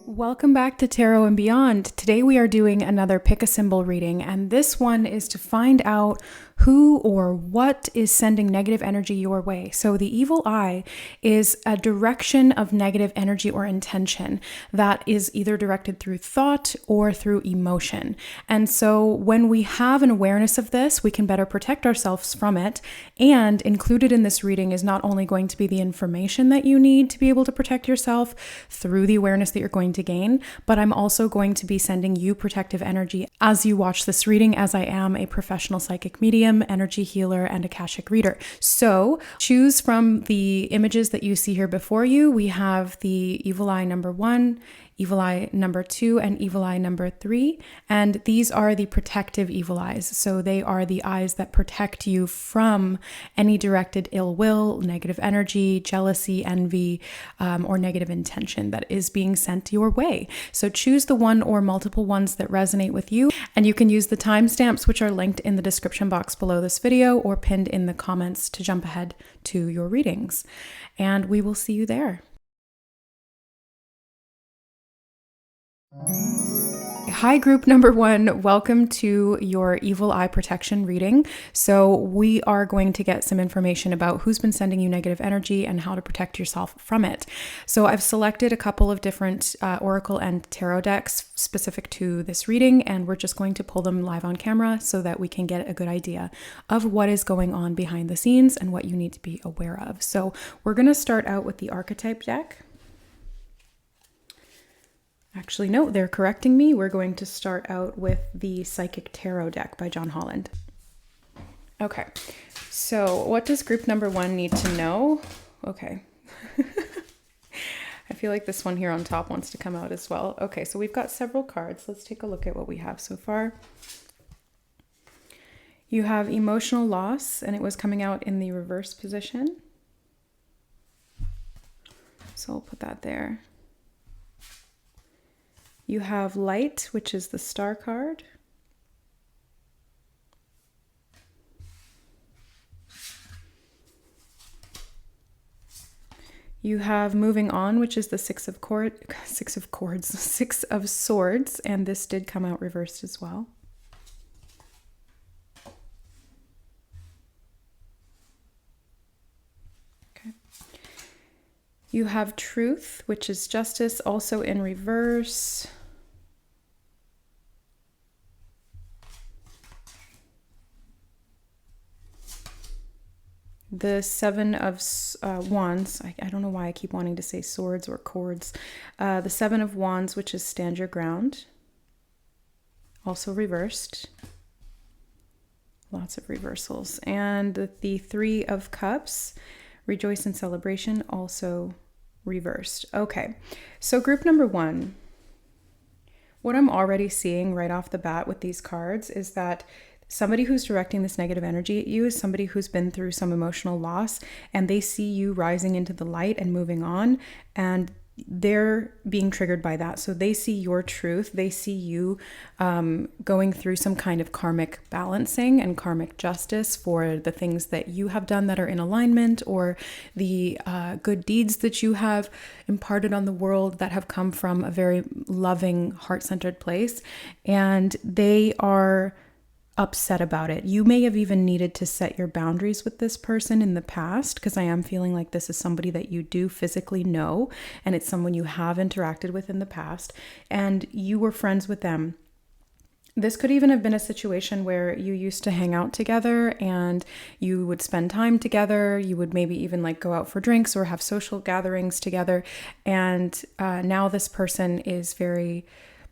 Welcome back to Tarot and Beyond. Today we are doing another pick a symbol reading, and this one is to find out who or what is sending negative energy your way. So the evil eye is a direction of negative energy or intention that is either directed through thought or through emotion. And so when we have an awareness of this, we can better protect ourselves from it. And included in this reading is not only going to be the information that you need to be able to protect yourself through the awareness that you're going to gain, but I'm also going to be sending you protective energy as you watch this reading, as I am a professional psychic medium, energy healer, and Akashic reader. So choose from the images that you see here before you. We have the evil eye number 1, evil eye number 2, and evil eye number 3. And these are the protective evil eyes. So they are the eyes that protect you from any directed ill will, negative energy, jealousy, envy, or negative intention that is being sent your way. So choose the one or multiple ones that resonate with you. And you can use the timestamps, which are linked in the description box below this video or pinned in the comments to jump ahead to your readings. And we will see you there. Hi, group number 1. Welcome to your evil eye protection reading. So we are going to get some information about who's been sending you negative energy and how to protect yourself from it. So I've selected a couple of different oracle and tarot decks specific to this reading, and we're just going to pull them live on camera so that we can get a good idea of what is going on behind the scenes and what you need to be aware of. So we're going to start out with the archetype deck. Actually, no, they're correcting me. We're going to start out with the Psychic Tarot deck by John Holland. Okay, so what does group number 1 need to know? Okay. I feel like this one here on top wants to come out as well. Okay, so we've got several cards. Let's take a look at what we have so far. You have emotional loss, and it was coming out in the reverse position. So I'll put that there. You have light, which is the star card. You have moving on, which is the six of swords, and this did come out reversed as well. Okay. You have truth, which is justice, also in reverse. The 7 of Wands, I don't know why I keep wanting to say swords or cords. The 7 of Wands, which is stand your ground, also reversed. Lots of reversals. And the 3 of Cups, rejoice in celebration, also reversed. Okay, so group number 1. What I'm already seeing right off the bat with these cards is that somebody who's directing this negative energy at you is somebody who's been through some emotional loss, and they see you rising into the light and moving on, and they're being triggered by that. So they see your truth. They see you going through some kind of karmic balancing and karmic justice for the things that you have done that are in alignment, or the good deeds that you have imparted on the world that have come from a very loving, heart-centered place. And they are upset about it. You may have even needed to set your boundaries with this person in the past, because I am feeling like this is somebody that you do physically know, and it's someone you have interacted with in the past, and you were friends with them. This could even have been a situation where you used to hang out together and you would spend time together. You would maybe even like go out for drinks or have social gatherings together. And now this person is very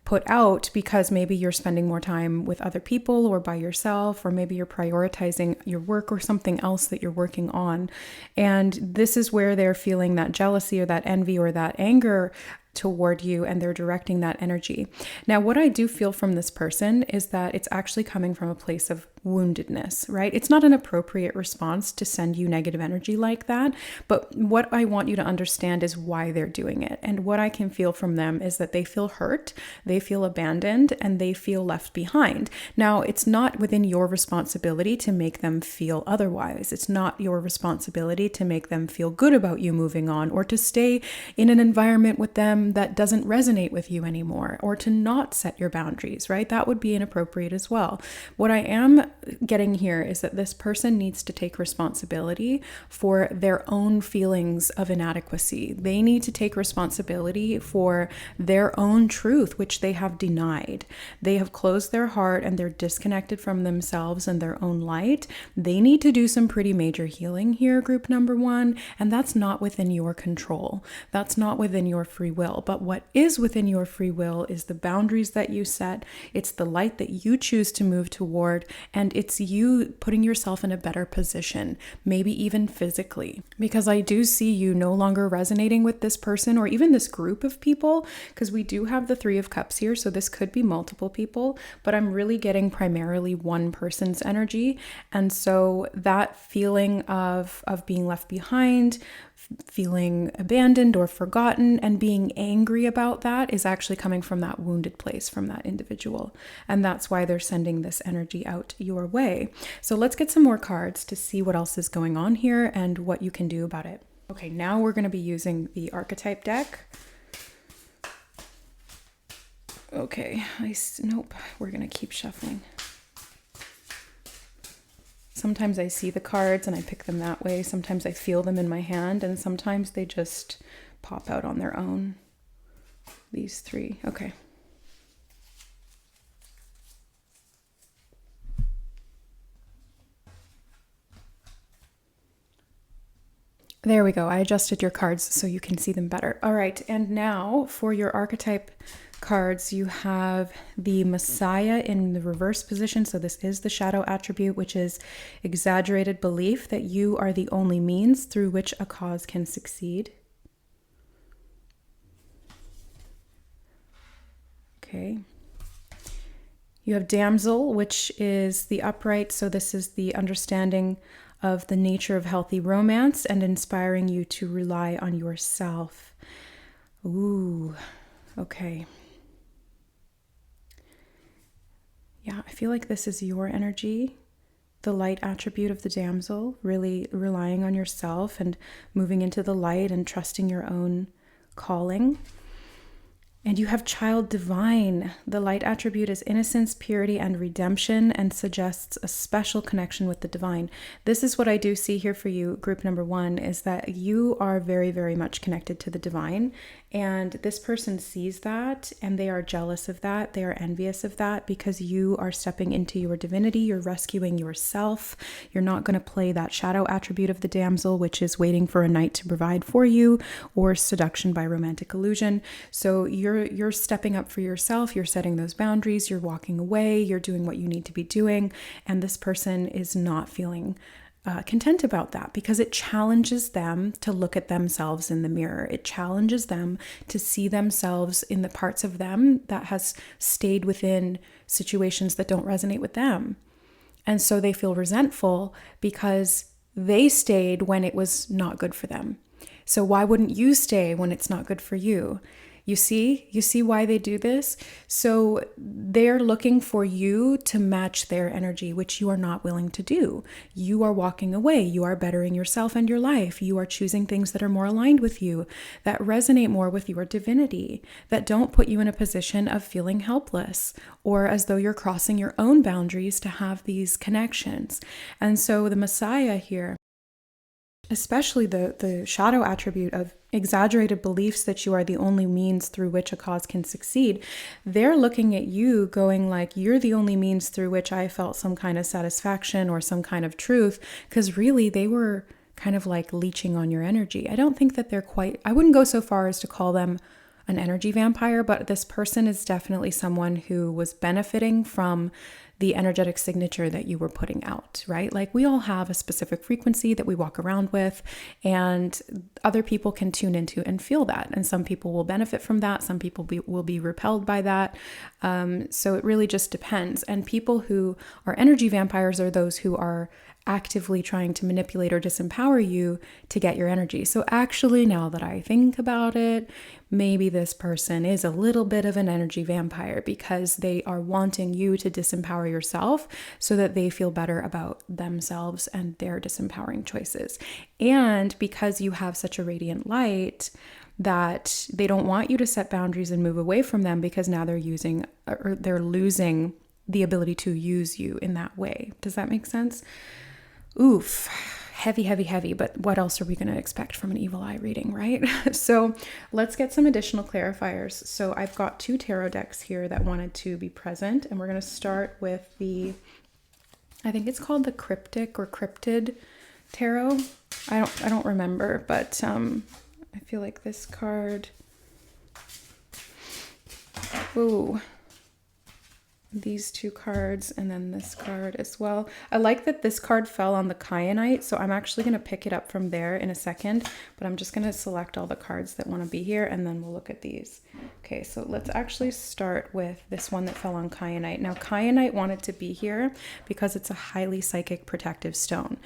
put out because maybe you're spending more time with other people or by yourself, or maybe you're prioritizing your work or something else that you're working on. And this is where they're feeling that jealousy or that envy or that anger toward you, and they're directing that energy. Now, what I do feel from this person is that it's actually coming from a place of woundedness, right? It's not an appropriate response to send you negative energy like that, but what I want you to understand is why they're doing it. And what I can feel from them is that they feel hurt, they feel abandoned, and they feel left behind. Now, it's not within your responsibility to make them feel otherwise. It's not your responsibility to make them feel good about you moving on, or to stay in an environment with them them that doesn't resonate with you anymore, or to not set your boundaries, right? That would be inappropriate as well. What I am getting here is that this person needs to take responsibility for their own feelings of inadequacy. They need to take responsibility for their own truth, which they have denied. They have closed their heart and they're disconnected from themselves and their own light. They need to do some pretty major healing here, group number one, and that's not within your control. That's not within your free will. But what is within your free will is the boundaries that you set. It's the light that you choose to move toward, and it's you putting yourself in a better position, maybe even physically. Because I do see you no longer resonating with this person or even this group of people, because we do have the Three of Cups here, so this could be multiple people, but I'm really getting primarily one person's energy. And so that feeling of being left behind, feeling abandoned or forgotten, and being angry about that is actually coming from that wounded place from that individual. And that's why they're sending this energy out your way. So let's get some more cards to see what else is going on here and what you can do about it. Okay, now we're going to be using the archetype deck. Okay, nope, we're going to keep shuffling. Sometimes I see the cards and I pick them that way. Sometimes I feel them in my hand, and sometimes they just pop out on their own. These three. Okay. There we go. I adjusted your cards so you can see them better. All right, and now for your archetype cards, you have the Messiah in the reverse position. So this is the shadow attribute, which is exaggerated belief that you are the only means through which a cause can succeed. Okay. You have damsel, which is the upright. So this is the understanding of the nature of healthy romance and inspiring you to rely on yourself. Ooh, okay. Yeah, I feel like this is your energy, the light attribute of the damsel, really relying on yourself and moving into the light and trusting your own calling. And you have child divine. The light attribute is innocence, purity, and redemption, and suggests a special connection with the divine. This is what I do see here for you, group number one, is that you are very, very much connected to the divine. And this person sees that and they are jealous of that. They are envious of that because you are stepping into your divinity. You're rescuing yourself. You're not going to play that shadow attribute of the damsel, which is waiting for a knight to provide for you, or seduction by romantic illusion. So you're stepping up for yourself. You're setting those boundaries. You're walking away. You're doing what you need to be doing. And this person is not feeling content about that because it challenges them to look at themselves in the mirror. It challenges them to see themselves in the parts of them that has stayed within situations that don't resonate with them. And so they feel resentful because they stayed when it was not good for them. So why wouldn't you stay when it's not good for you? You see why they do this? So they're looking for you to match their energy, which you are not willing to do. You are walking away. You are bettering yourself and your life. You are choosing things that are more aligned with you, that resonate more with your divinity, that don't put you in a position of feeling helpless or as though you're crossing your own boundaries to have these connections. And so the Messiah here, especially the shadow attribute of exaggerated beliefs that you are the only means through which a cause can succeed, they're looking at you going like, you're the only means through which I felt some kind of satisfaction or some kind of truth, because really they were kind of like leeching on your energy. I don't think that I wouldn't go so far as to call them an energy vampire, but this person is definitely someone who was benefiting from the energetic signature that you were putting out, right? Like we all have a specific frequency that we walk around with, and other people can tune into and feel that. And some people will benefit from that. Some people will be repelled by that. So it really just depends. And people who are energy vampires are those who are actively trying to manipulate or disempower you to get your energy. So actually, now that I think about it, maybe this person is a little bit of an energy vampire because they are wanting you to disempower yourself so that they feel better about themselves and their disempowering choices. And because you have such a radiant light, that they don't want you to set boundaries and move away from them because now they're losing the ability to use you in that way. Does that make sense? Oof. Heavy, heavy, heavy. But what else are we going to expect from an evil eye reading, right? So let's get some additional clarifiers. So I've got 2 tarot decks here that wanted to be present, and we're going to start with I think it's called the cryptic or cryptid tarot. I don't remember, but I feel like this card. Ooh. These 2 cards and then this card as well. I like that this card fell on the kyanite, so I'm actually going to pick it up from there in a second, but I'm just going to select all the cards that want to be here and then we'll look at these. Okay, so let's actually start with this one that fell on kyanite. Now, kyanite wanted to be here because it's a highly psychic protective stone.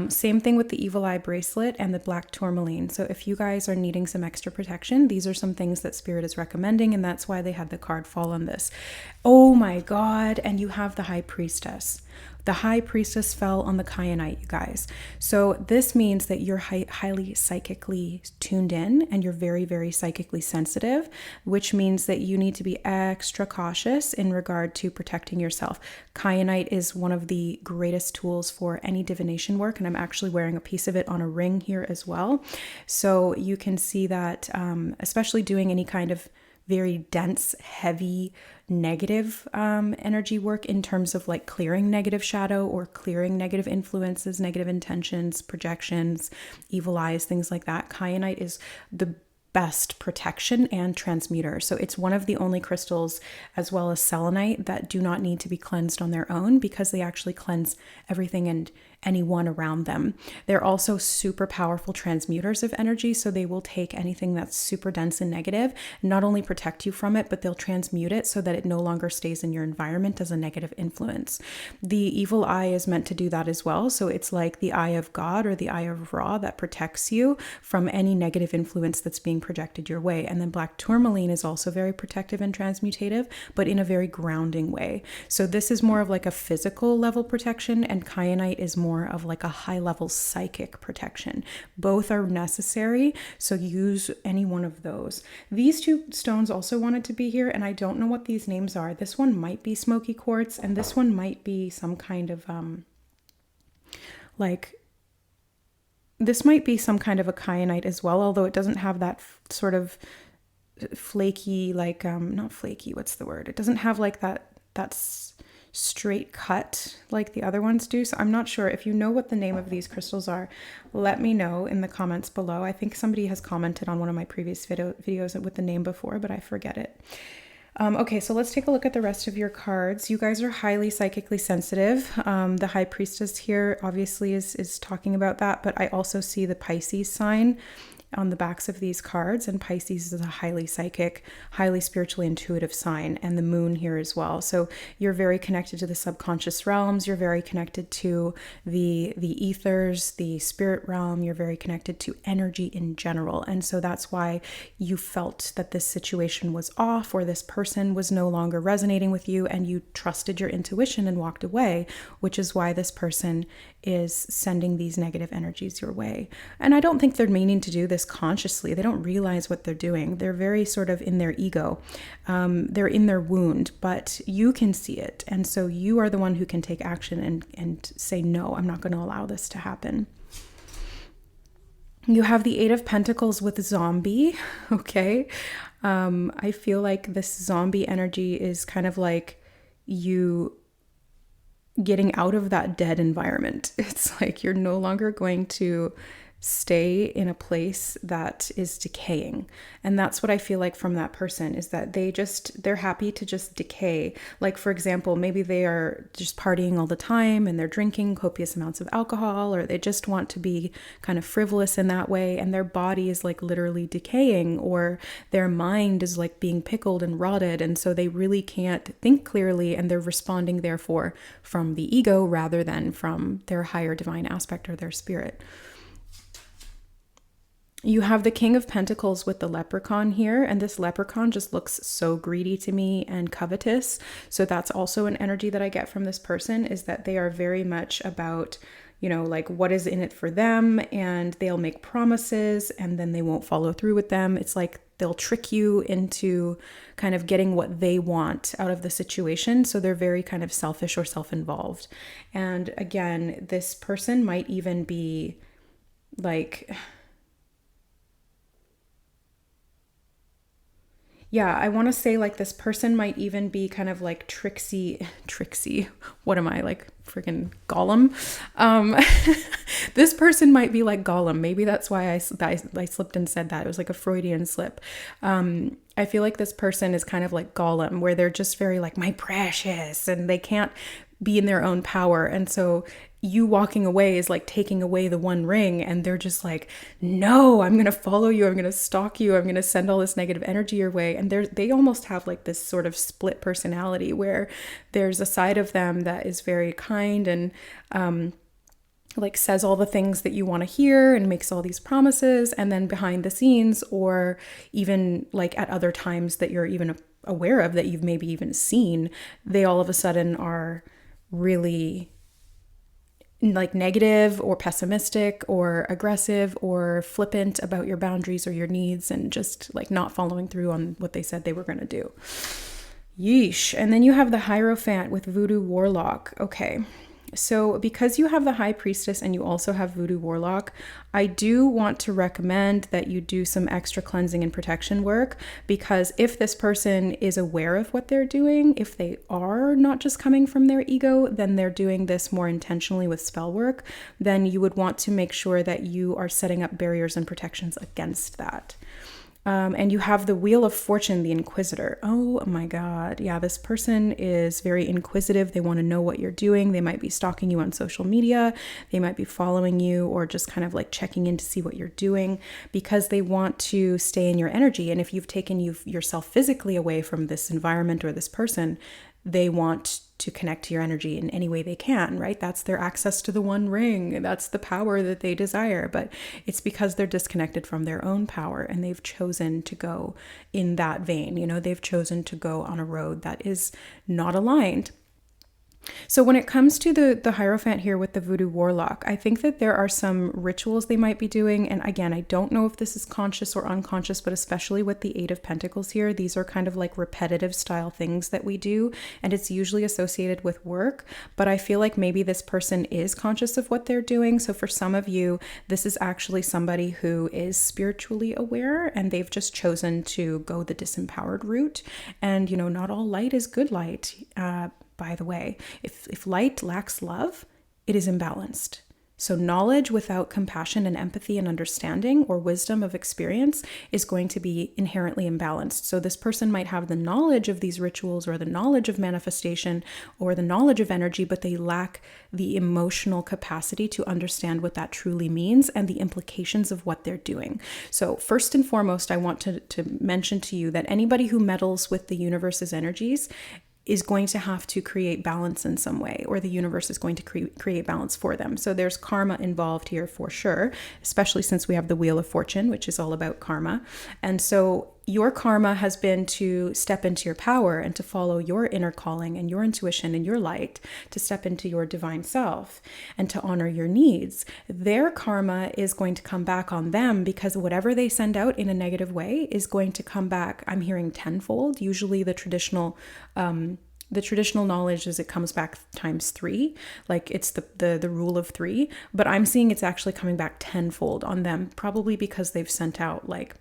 Same thing with the evil eye bracelet and the black tourmaline. So if you guys are needing some extra protection, these are some things that Spirit is recommending, and that's why they had the card fall on this. Oh my God, and you have the High Priestess. The High Priestess fell on the kyanite, you guys. So this means that you're highly psychically tuned in and you're very, very psychically sensitive, which means that you need to be extra cautious in regard to protecting yourself. Kyanite is one of the greatest tools for any divination work, and I'm actually wearing a piece of it on a ring here as well. So you can see that, especially doing any kind of very dense, heavy, negative energy work in terms of like clearing negative shadow or clearing negative influences, negative intentions, projections, evil eyes, things like that. Kyanite is the best protection and transmuter. So it's one of the only crystals, as well as selenite, that do not need to be cleansed on their own because they actually cleanse everything and anyone around them. They're also super powerful transmuters of energy, so they will take anything that's super dense and negative, not only protect you from it, but they'll transmute it so that it no longer stays in your environment as a negative influence. The evil eye is meant to do that as well, so it's like the eye of God or the eye of Ra that protects you from any negative influence that's being projected your way. And then black tourmaline is also very protective and transmutative, but in a very grounding way. So this is more of like a physical level protection, and kyanite is more of like a high level psychic protection. Both are necessary, so use any one of those. These 2 stones also wanted to be here, and I don't know what these names are. This one might be smoky quartz, and this one might be some kind of this might be some kind of a kyanite as well, although it doesn't have that sort of flaky, like not flaky, what's the word? It doesn't have like that's straight cut like the other ones do. So I'm not sure. If you know what the name of these crystals are, let me know in the comments below. I think somebody has commented on one of my previous videos with the name before, but I forget it. Okay, so let's take a look at the rest of your cards. You guys are highly psychically sensitive. The High Priestess here obviously is talking about that, but I also see the Pisces sign on the backs of these cards, and Pisces is a highly psychic, highly spiritually intuitive sign, and the moon here as well. So you're very connected to the subconscious realms, you're very connected to the ethers, the spirit realm, you're very connected to energy in general. And so that's why you felt that this situation was off, or this person was no longer resonating with you, and you trusted your intuition and walked away, which is why this person is sending these negative energies your way. And I don't think they're meaning to do this consciously. They don't realize what they're doing. They're very sort of in their ego. They're in their wound, but you can see it. And so you are the one who can take action and say, no, I'm not going to allow this to happen. You have the 8 of Pentacles with zombie. Okay. I feel like this zombie energy is kind of like you getting out of that dead environment. It's like you're no longer going to stay in a place that is decaying. And that's what I feel like from that person, is that they're happy to just decay. Like, for example, maybe they are just partying all the time and they're drinking copious amounts of alcohol, or they just want to be kind of frivolous in that way, and their body is like literally decaying, or their mind is like being pickled and rotted, and so they really can't think clearly, and they're responding therefore from the ego rather than from their higher divine aspect or their spirit. You have the King of Pentacles with the leprechaun here, and this leprechaun just looks so greedy to me and covetous. So that's also an energy that I get from this person, is that they are very much about, like what is in it for them, and they'll make promises and then they won't follow through with them. It's like they'll trick you into kind of getting what they want out of the situation. So they're very kind of selfish or self-involved. And again, this person might even be like, yeah, I want to say like this person might even be kind of like tricksy. What am I, like freaking Gollum? This person might be like Gollum. Maybe that's why I slipped and said that. It was like a Freudian slip. I feel like this person is kind of like Gollum, where they're just very like, my precious, and they can't be in their own power. And so you walking away is like taking away the one ring, and they're just like, no, I'm going to follow you. I'm going to stalk you. I'm going to send all this negative energy your way. And they almost have like this sort of split personality, where there's a side of them that is very kind and, like says all the things that you want to hear and makes all these promises. And then behind the scenes, or even like at other times that you're even aware of, that you've maybe even seen, they all of a sudden are really like negative or pessimistic or aggressive or flippant about your boundaries or your needs, and just like not following through on what they said they were going to do. Yeesh. And then you have the Hierophant with Voodoo Warlock. Okay. So because you have the High Priestess and you also have Voodoo Warlock, I do want to recommend that you do some extra cleansing and protection work, because if this person is aware of what they're doing, if they are not just coming from their ego, then they're doing this more intentionally with spell work, then you would want to make sure that you are setting up barriers and protections against that. And you have the Wheel of Fortune, the Inquisitor. Oh my God. Yeah, this person is very inquisitive. They want to know what you're doing. They might be stalking you on social media. They might be following you, or just kind of like checking in to see what you're doing, because they want to stay in your energy. And if you've taken yourself physically away from this environment or this person, they want to connect to your energy in any way they can, right? That's their access to the One Ring. That's the power that they desire. But it's because they're disconnected from their own power, and they've chosen to go in that vein. They've chosen to go on a road that is not aligned. So when it comes to the Hierophant here with the Voodoo Warlock, I think that there are some rituals they might be doing. And again, I don't know if this is conscious or unconscious, but especially with the Eight of Pentacles here, these are kind of like repetitive style things that we do. And it's usually associated with work. But I feel like maybe this person is conscious of what they're doing. So for some of you, this is actually somebody who is spiritually aware, and they've just chosen to go the disempowered route. And, not all light is good light. By the way, if light lacks love, it is imbalanced. So knowledge without compassion and empathy and understanding or wisdom of experience is going to be inherently imbalanced. So this person might have the knowledge of these rituals, or the knowledge of manifestation, or the knowledge of energy, but they lack the emotional capacity to understand what that truly means and the implications of what they're doing. So first and foremost, I want to mention to you that anybody who meddles with the universe's energies is going to have to create balance in some way, or the universe is going to create balance for them. So there's karma involved here for sure, especially since we have the Wheel of Fortune, which is all about karma. And so your karma has been to step into your power and to follow your inner calling and your intuition and your light, to step into your divine self and to honor your needs. Their karma is going to come back on them, because whatever they send out in a negative way is going to come back, I'm hearing tenfold. Usually the traditional knowledge is it comes back times 3, like it's the rule of 3, but I'm seeing it's actually coming back tenfold on them, probably because they've sent out like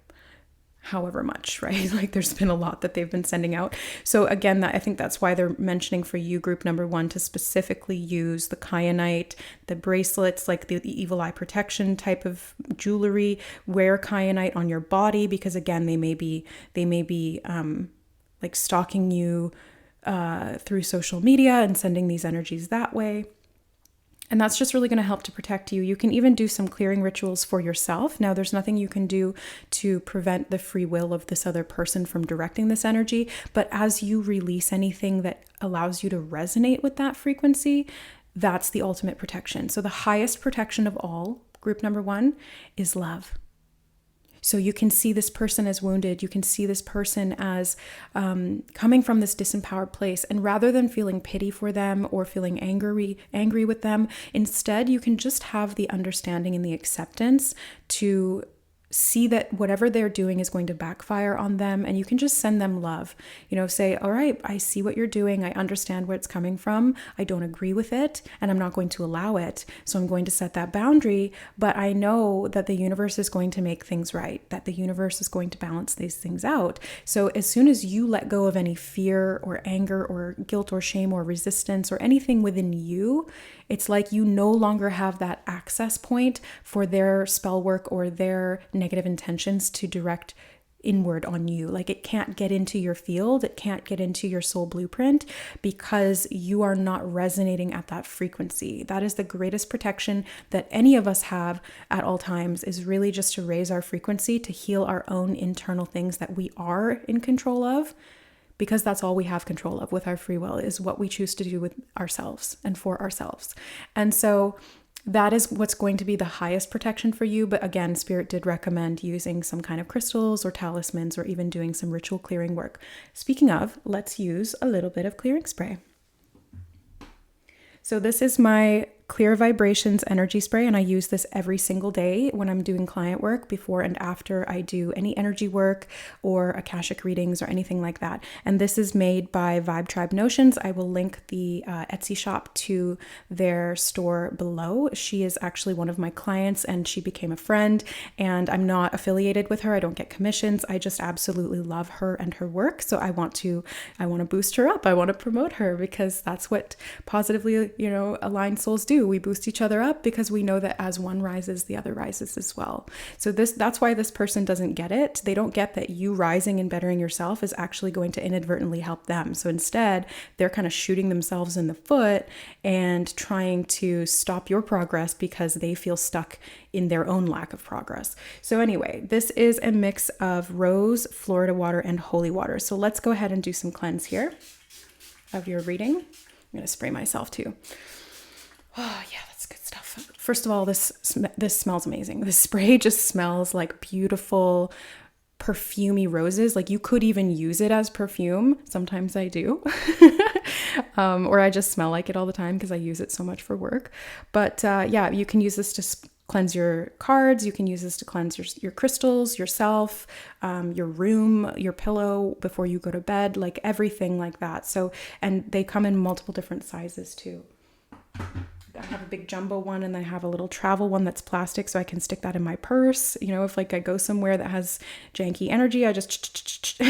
however much, right? Like there's been a lot that they've been sending out. So again, I think that's why they're mentioning for you, group number 1, to specifically use the kyanite, the bracelets, like the evil eye protection type of jewelry. Wear kyanite on your body, because again, they may be like stalking you through social media and sending these energies that way. And that's just really going to help to protect you. You can even do some clearing rituals for yourself. Now, there's nothing you can do to prevent the free will of this other person from directing this energy. But as you release anything that allows you to resonate with that frequency, that's the ultimate protection. So the highest protection of all, group number 1, is love. So you can see this person as wounded. You can see this person as coming from this disempowered place. And rather than feeling pity for them or feeling angry with them, instead you can just have the understanding and the acceptance to see that whatever they're doing is going to backfire on them, and you can just send them love. Say, all right, I see what you're doing. I understand where it's coming from. I don't agree with it, and I'm not going to allow it. So I'm going to set that boundary, but I know that the universe is going to make things right, that the universe is going to balance these things out. So as soon as you let go of any fear or anger or guilt or shame or resistance or anything within you, it's like you no longer have that access point for their spell work or their negative intentions to direct inward on you. Like it can't get into your field, it can't get into your soul blueprint because you are not resonating at that frequency. That is the greatest protection that any of us have at all times, is really just to raise our frequency, to heal our own internal things that we are in control of. Because that's all we have control of with our free will, is what we choose to do with ourselves and for ourselves. And so that is what's going to be the highest protection for you. But again, Spirit did recommend using some kind of crystals or talismans, or even doing some ritual clearing work. Speaking of, let's use a little bit of clearing spray. So this is my Clear Vibrations energy spray, and I use this every single day when I'm doing client work, before and after I do any energy work or Akashic readings or anything like that. And this is made by Vibe Tribe Notions. I will link the Etsy shop to their store below. She is actually one of my clients, and she became a friend, and I'm not affiliated with her. I don't get commissions. I just absolutely love her and her work. So I want to boost her up. I want to promote her, because that's what positively, aligned souls do. We boost each other up because we know that as one rises, the other rises as well. So that's why this person doesn't get it. They don't get that you rising and bettering yourself is actually going to inadvertently help them. So instead, they're kind of shooting themselves in the foot and trying to stop your progress because they feel stuck in their own lack of progress. So anyway, this is a mix of rose, Florida water, and holy water. So let's go ahead and do some cleanse here of your reading. I'm going to spray myself too. Oh yeah, that's good stuff. First of all, this smells amazing. This spray just smells like beautiful, perfumey roses. Like you could even use it as perfume. Sometimes I do. Or I just smell like it all the time because I use it so much for work. But yeah, you can use this to cleanse your cards. You can use this to cleanse your crystals, yourself, your room, your pillow before you go to bed, like everything like that. So, and they come in multiple different sizes too. I have a big jumbo one, and then I have a little travel one that's plastic, so I can stick that in my purse. If like I go somewhere that has janky energy, I just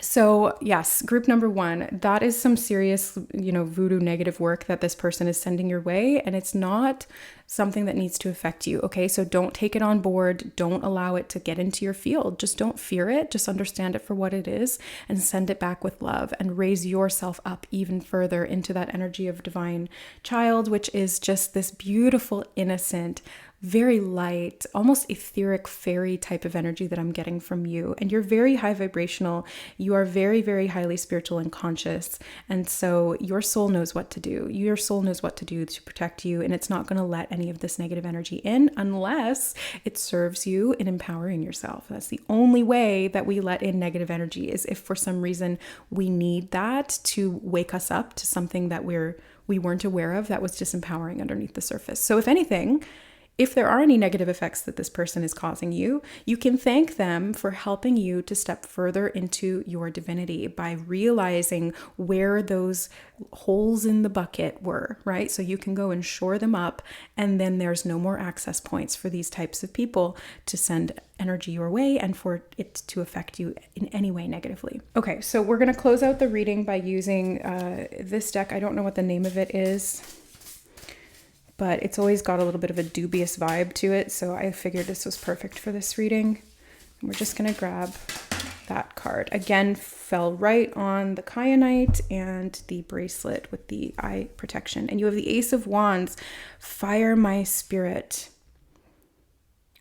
So yes, group number 1, that is some serious, voodoo negative work that this person is sending your way, and it's not something that needs to affect you. Okay. So don't take it on board. Don't allow it to get into your field. Just don't fear it. Just understand it for what it is and send it back with love, and raise yourself up even further into that energy of divine child, which is just this beautiful, innocent, very light, almost etheric fairy type of energy that I'm getting from you. And you're very high vibrational. You are very, very highly spiritual and conscious. And so your soul knows what to do. Your soul knows what to do to protect you. And it's not going to let any of this negative energy in unless it serves you in empowering yourself. That's the only way that we let in negative energy, is if for some reason we need that to wake us up to something that we weren't aware of that was disempowering underneath the surface. So if anything, if there are any negative effects that this person is causing you, you can thank them for helping you to step further into your divinity by realizing where those holes in the bucket were, right? So you can go and shore them up, and then there's no more access points for these types of people to send energy your way and for it to affect you in any way negatively. Okay, so we're going to close out the reading by using this deck. I don't know what the name of it is, but it's always got a little bit of a dubious vibe to it. So I figured this was perfect for this reading. And we're just going to grab that card. Again, fell right on the kyanite and the bracelet with the eye protection. And you have the Ace of Wands, fire my spirit.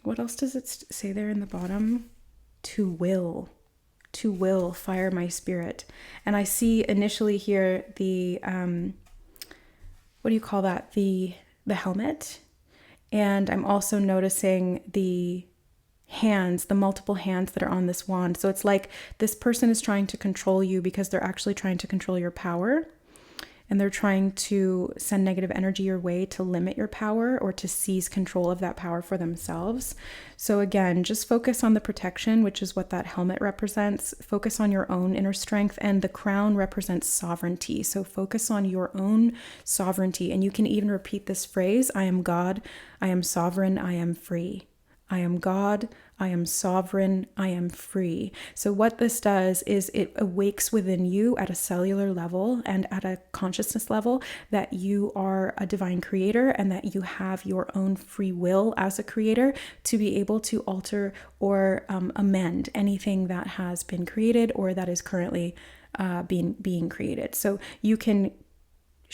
What else does it say there in the bottom? To will, fire my spirit. And I see initially here the, what do you call that? The helmet. And I'm also noticing the hands, the multiple hands that are on this wand. So it's like this person is trying to control you because they're actually trying to control your power. And they're trying to send negative energy your way to limit your power or to seize control of that power for themselves. So again, just focus on the protection, which is what that helmet represents. Focus on your own inner strength, and the crown represents sovereignty. So focus on your own sovereignty. And you can even repeat this phrase: I am God, I am sovereign, I am free. I am God, I am sovereign, I am free. So what this does is it awakes within you at a cellular level and at a consciousness level that you are a divine creator and that you have your own free will as a creator to be able to alter or amend anything that has been created or that is currently being created. So you can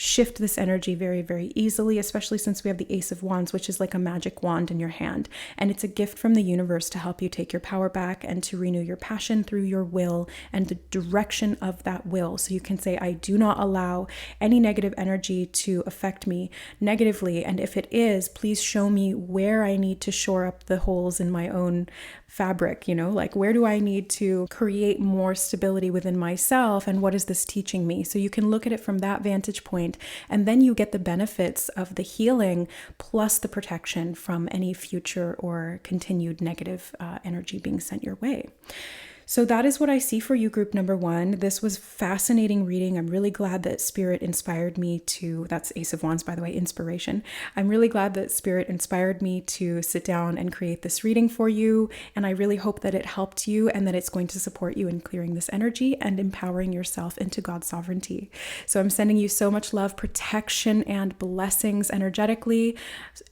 shift this energy very, very easily, especially since we have the Ace of Wands, which is like a magic wand in your hand. And it's a gift from the universe to help you take your power back and to renew your passion through your will and the direction of that will. So you can say, I do not allow any negative energy to affect me negatively. And if it is, please show me where I need to shore up the holes in my own fabric, like where do I need to create more stability within myself, and what is this teaching me? So you can look at it from that vantage point, and then you get the benefits of the healing plus the protection from any future or continued negative energy being sent your way. So that is what I see for you, group number one. This was fascinating reading. I'm really glad that Spirit inspired me to, that's Ace of Wands, by the way, inspiration. I'm really glad that Spirit inspired me to sit down and create this reading for you. And I really hope that it helped you and that it's going to support you in clearing this energy and empowering yourself into God's sovereignty. So I'm sending you so much love, protection, and blessings energetically.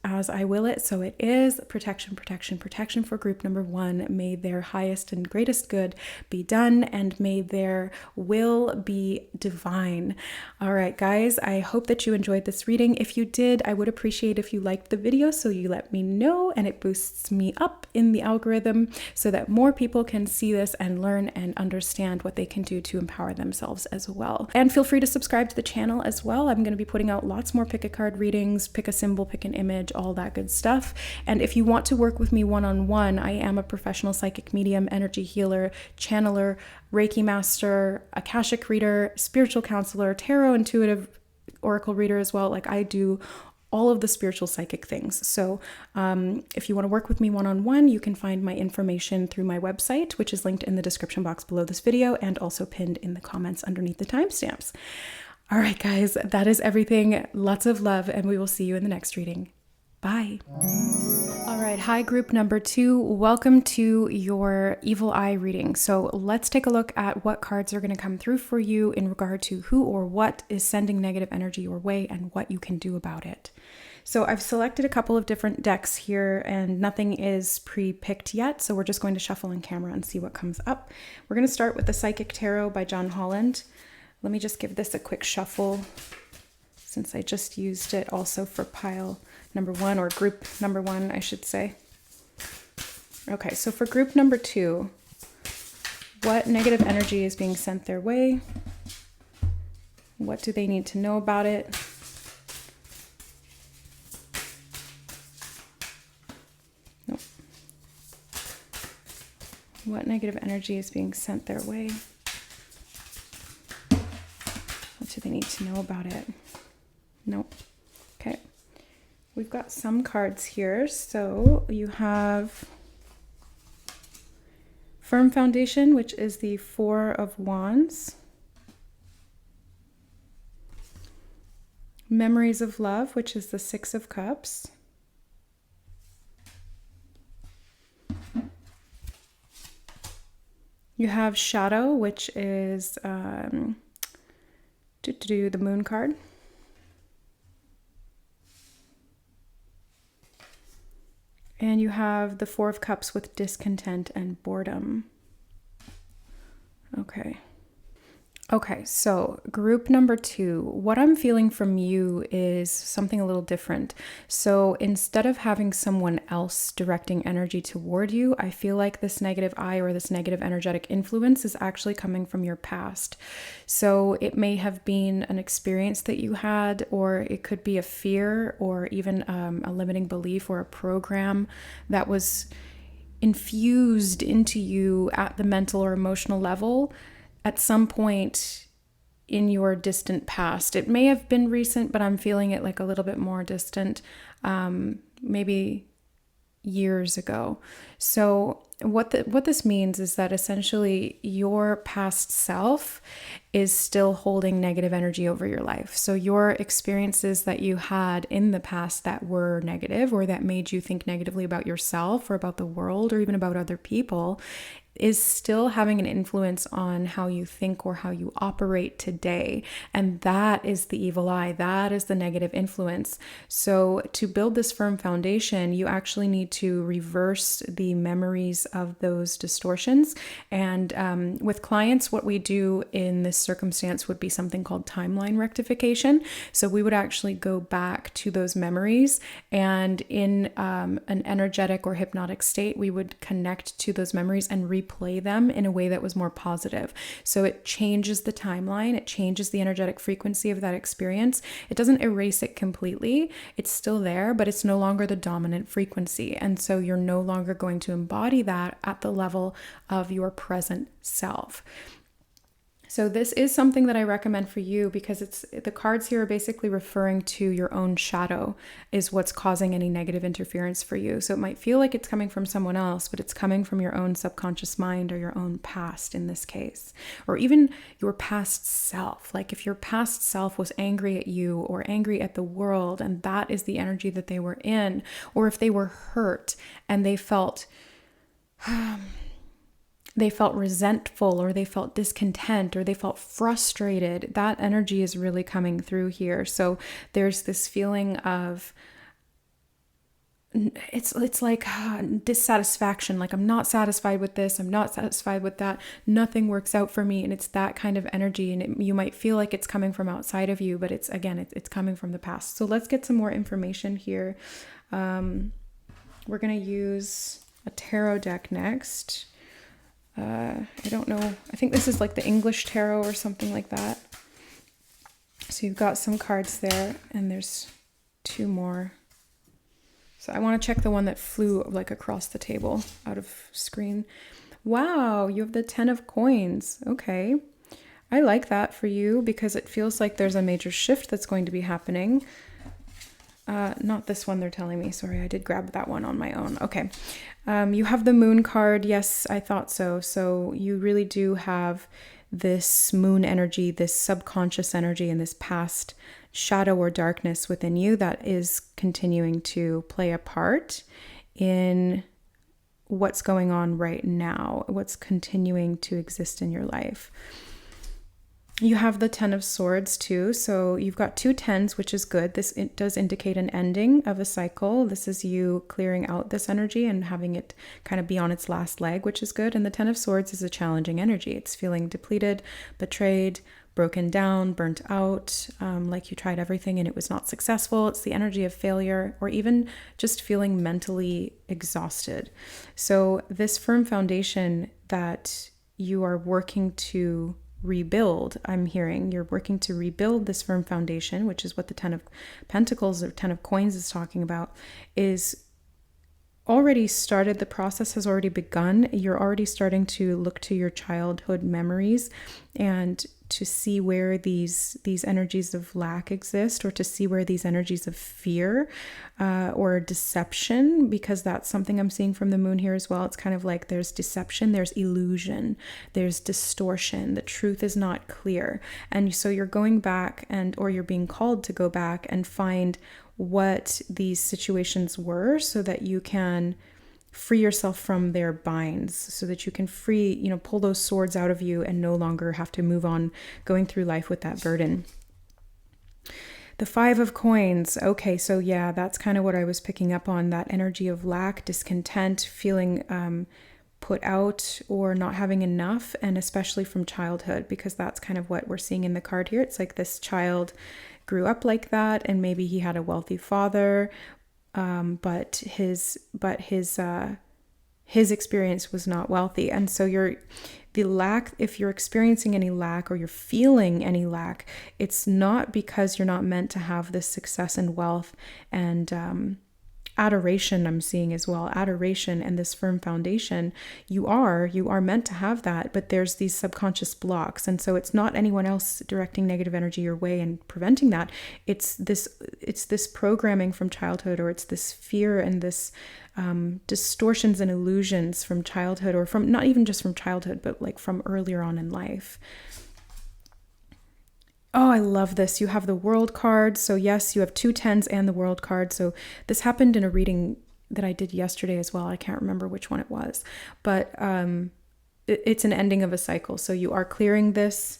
As I will it, so it is. Protection, protection, protection for group number one. May their highest and greatest good be done, and may their will be divine. All right, guys, I hope that you enjoyed this reading. If you did, I would appreciate if you liked the video, so you let me know, and it boosts me up in the algorithm so that more people can see this and learn and understand what they can do to empower themselves as well. And feel free to subscribe to the channel as well. I'm going to be putting out lots more pick a card readings, pick a symbol, pick an image, all that good stuff. And if you want to work with me one-on-one, I am a professional psychic medium, energy healer, channeler, Reiki master, Akashic reader, spiritual counselor, tarot intuitive oracle reader as well. Like, I do all of the spiritual psychic things. So if you want to work with me one-on-one, you can find my information through my website, which is linked in the description box below this video and also pinned in the comments underneath the timestamps. All right, guys, that is everything. Lots of love, and we will see you in the next reading. Bye. All right. Hi, group number two. Welcome to your Evil Eye reading. So let's take a look at what cards are going to come through for you in regard to who or what is sending negative energy your way and what you can do about it. So I've selected a couple of different decks here, and nothing is pre-picked yet. So we're just going to shuffle on camera and see what comes up. We're going to start with the Psychic Tarot by John Holland. Let me just give this a quick shuffle, since I just used it also for pile number one, or group number one, I should say. Okay, so for group number two, what negative energy is being sent their way? What do they need to know about it? Nope. What negative energy is being sent their way? What do they need to know about it? Nope. Okay. We've got some cards here. So you have Firm Foundation, which is the Four of Wands. Memories of Love, which is the Six of Cups. You have Shadow, which is the Moon card. And you have the Four of Cups with Discontent and Boredom. Okay. Okay, so group number 2, what I'm feeling from you is something a little different. So instead of having someone else directing energy toward you, I feel like this negative eye or this negative energetic influence is actually coming from your past. So it may have been an experience that you had, or it could be a fear, or even a limiting belief or a program that was infused into you at the mental or emotional level at some point in your distant past. It may have been recent, but I'm feeling it like a little bit more distant, maybe years ago. So what this means is that essentially your past self is still holding negative energy over your life. So your experiences that you had in the past that were negative or that made you think negatively about yourself or about the world or even about other people is still having an influence on how you think or how you operate today. And that is the evil eye. That is the negative influence. So to build this firm foundation, you actually need to reverse the memories of those distortions. And with clients, what we do in this circumstance would be something called timeline rectification. So we would actually go back to those memories, and in an energetic or hypnotic state, we would connect to those memories and replay them in a way that was more positive. So it changes the timeline, it changes the energetic frequency of that experience. It doesn't erase it completely. It's still there, but it's no longer the dominant frequency. And so you're no longer going to embody that at the level of your present self. So this is something that I recommend for you because it's the cards here are basically referring to your own shadow is what's causing any negative interference for you. So it might feel like it's coming from someone else, but it's coming from your own subconscious mind or your own past in this case, or even your past self. Like if your past self was angry at you or angry at the world, and that is the energy that they were in, or if they were hurt and they felt resentful or they felt discontent or they felt frustrated, that energy is really coming through here. So there's this feeling of it's like dissatisfaction, like I'm not satisfied with this, I'm not satisfied with that, nothing works out for me. And it's that kind of energy, and you might feel like it's coming from outside of you, but it's coming from the past. So let's get some more information here. We're going to use a tarot deck next. I don't know. I think this is like the English tarot or something like that. So you've got some cards there, and there's 2 more. So I want to check the one that flew like across the table out of screen. Wow, you have the 10 of coins. Okay. I like that for you because it feels like there's a major shift that's going to be happening. Not this one they're telling me. Sorry, I did grab that one on my own. Okay. You have the moon card. Yes, I thought so. So you really do have this moon energy, this subconscious energy, and this past shadow or darkness within you that is continuing to play a part in what's going on right now, what's continuing to exist in your life. You have the 10 of swords too. So you've got 2 10s, which is good. It does indicate an ending of a cycle. This is you clearing out this energy and having it kind of be on its last leg, which is good. And the 10 of swords is a challenging energy. It's feeling depleted, betrayed, broken down, burnt out, like you tried everything and it was not successful. It's the energy of failure, or even just feeling mentally exhausted. So this firm foundation that you are working to rebuild, I'm hearing you're working to rebuild this firm foundation, which is what the 10 of Pentacles or 10 of Coins is talking about, is already started. The process has already begun. You're already starting to look to your childhood memories and to see where these energies of lack exist, or to see where these energies of fear or deception, because that's something I'm seeing from the moon here as well. It's kind of like there's deception, there's illusion, there's distortion. The truth is not clear. And so you're going back or you're being called to go back and find what these situations were so that you can free yourself from their binds, so that you can pull those swords out of you and no longer have to move on going through life with that burden. The 5 of coins. Okay, so yeah, that's kind of what I was picking up on, that energy of lack, discontent, feeling put out or not having enough, and especially from childhood, because that's kind of what we're seeing in the card here. It's like this child grew up like that, and maybe he had a wealthy father, but his experience was not wealthy. And so if you're experiencing any lack or you're feeling any lack, it's not because you're not meant to have this success and wealth and adoration. I'm seeing as well, adoration and this firm foundation. You are meant to have that, but there's these subconscious blocks. And so it's not anyone else directing negative energy your way and preventing that. It's this programming from childhood, or it's this fear and this distortions and illusions from childhood, or from not even just from childhood, but like from earlier on in life. Oh, I love this. You have the World card. So yes, you have 2 10s and the World card. So this happened in a reading that I did yesterday as well. I can't remember which one it was, but it's an ending of a cycle. So you are clearing this.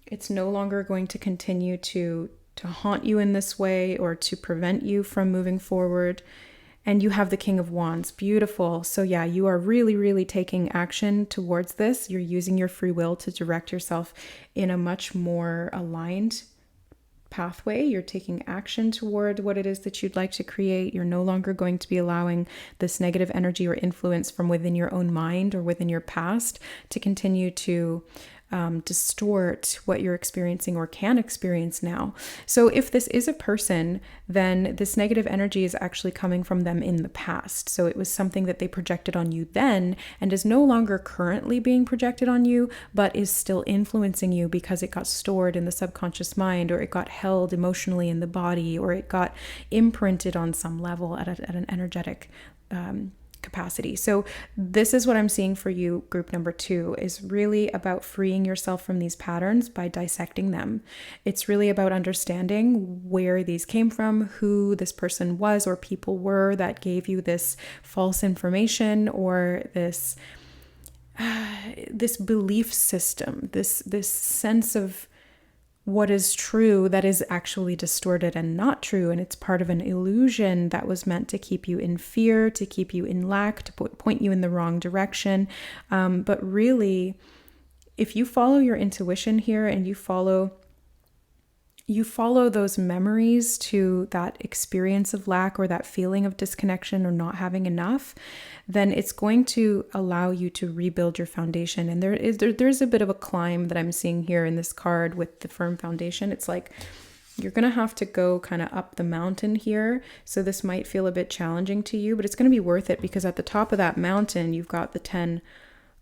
It's no longer going to continue to haunt you in this way or to prevent you from moving forward. And you have the King of Wands. Beautiful. So yeah, you are really, really taking action towards this. You're using your free will to direct yourself in a much more aligned pathway. You're taking action toward what it is that you'd like to create. You're no longer going to be allowing this negative energy or influence from within your own mind or within your past to continue to distort what you're experiencing or can experience now. So if this is a person, then this negative energy is actually coming from them in the past. So it was something that they projected on you then and is no longer currently being projected on you, but is still influencing you because it got stored in the subconscious mind, or it got held emotionally in the body, or it got imprinted on some level at an energetic capacity. So this is what I'm seeing for you. Group number 2 is really about freeing yourself from these patterns by dissecting them. It's really about understanding where these came from, who this person was or people were that gave you this false information, or this belief system, this sense of what is true that is actually distorted and not true. And it's part of an illusion that was meant to keep you in fear, to keep you in lack, to point you in the wrong direction. But really, if you follow your intuition here and you follow those memories to that experience of lack or that feeling of disconnection or not having enough, then it's going to allow you to rebuild your foundation. And there's a bit of a climb that I'm seeing here in this card with the firm foundation. It's like you're going to have to go kind of up the mountain here. So this might feel a bit challenging to you, but it's going to be worth it, because at the top of that mountain, you've got the 10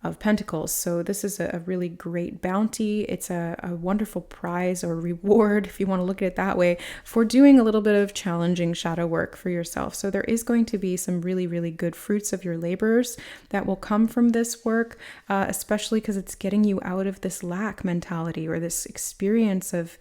of Pentacles. So this is a really great bounty. It's a wonderful prize or reward, if you want to look at it that way, for doing a little bit of challenging shadow work for yourself. So there is going to be some really, really good fruits of your labors that will come from this work, especially because it's getting you out of this lack mentality or this experience of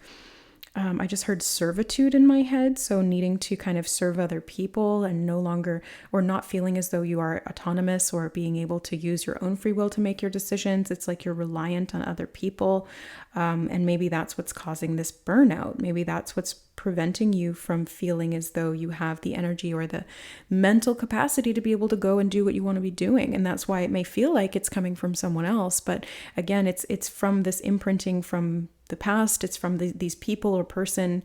I just heard servitude in my head. So needing to kind of serve other people and no longer, or not feeling as though you are autonomous or being able to use your own free will to make your decisions. It's like you're reliant on other people. And maybe that's what's causing this burnout. Maybe that's what's preventing you from feeling as though you have the energy or the mental capacity to be able to go and do what you want to be doing. And that's why it may feel like it's coming from someone else. But again, it's from this imprinting from the past. It's from these people or person.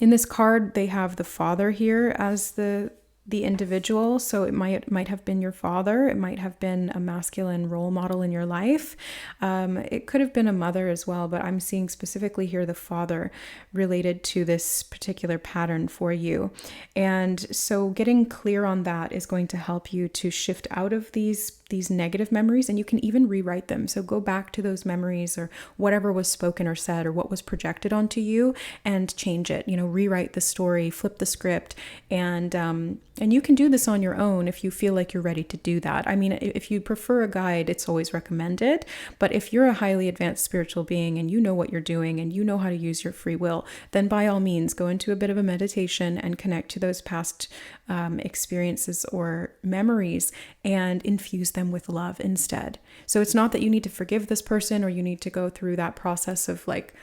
In this card, they have the father here as the individual. So it might have been your father. It might have been a masculine role model in your life. It could have been a mother as well, but I'm seeing specifically here the father related to this particular pattern for you. And so getting clear on that is going to help you to shift out of these negative memories, and you can even rewrite them. So go back to those memories or whatever was spoken or said or what was projected onto you and change it, rewrite the story, flip the script. And you can do this on your own if you feel like you're ready to do that. I mean, if you prefer a guide, it's always recommended. But if you're a highly advanced spiritual being and you know what you're doing and you know how to use your free will, then by all means, go into a bit of a meditation and connect to those past experiences or memories and infuse them with love instead. So it's not that you need to forgive this person or you need to go through that process of like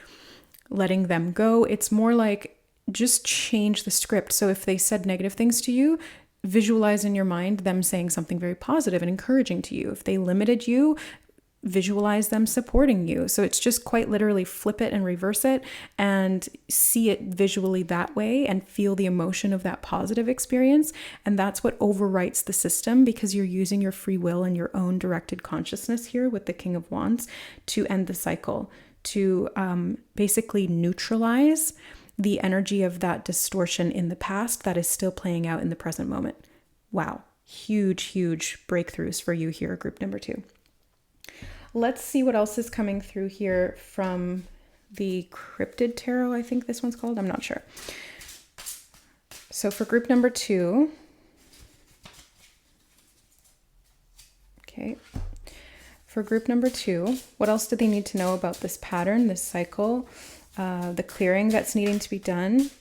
letting them go. It's more like just change the script. So if they said negative things to you, visualize in your mind them saying something very positive and encouraging to you. If they limited you, visualize them supporting you. So it's just quite literally flip it and reverse it and see it visually that way and feel the emotion of that positive experience. And that's what overwrites the system, because you're using your free will and your own directed consciousness here with the King of Wands to end the cycle, to basically neutralize the energy of that distortion in the past that is still playing out in the present moment. Wow. Huge, huge breakthroughs for you here, group number 2. Let's see what else is coming through here from the Cryptid Tarot, I think this one's called. I'm not sure. So for group number 2, okay. For group number 2, what else do they need to know about this pattern, this cycle, the clearing that's needing to be done?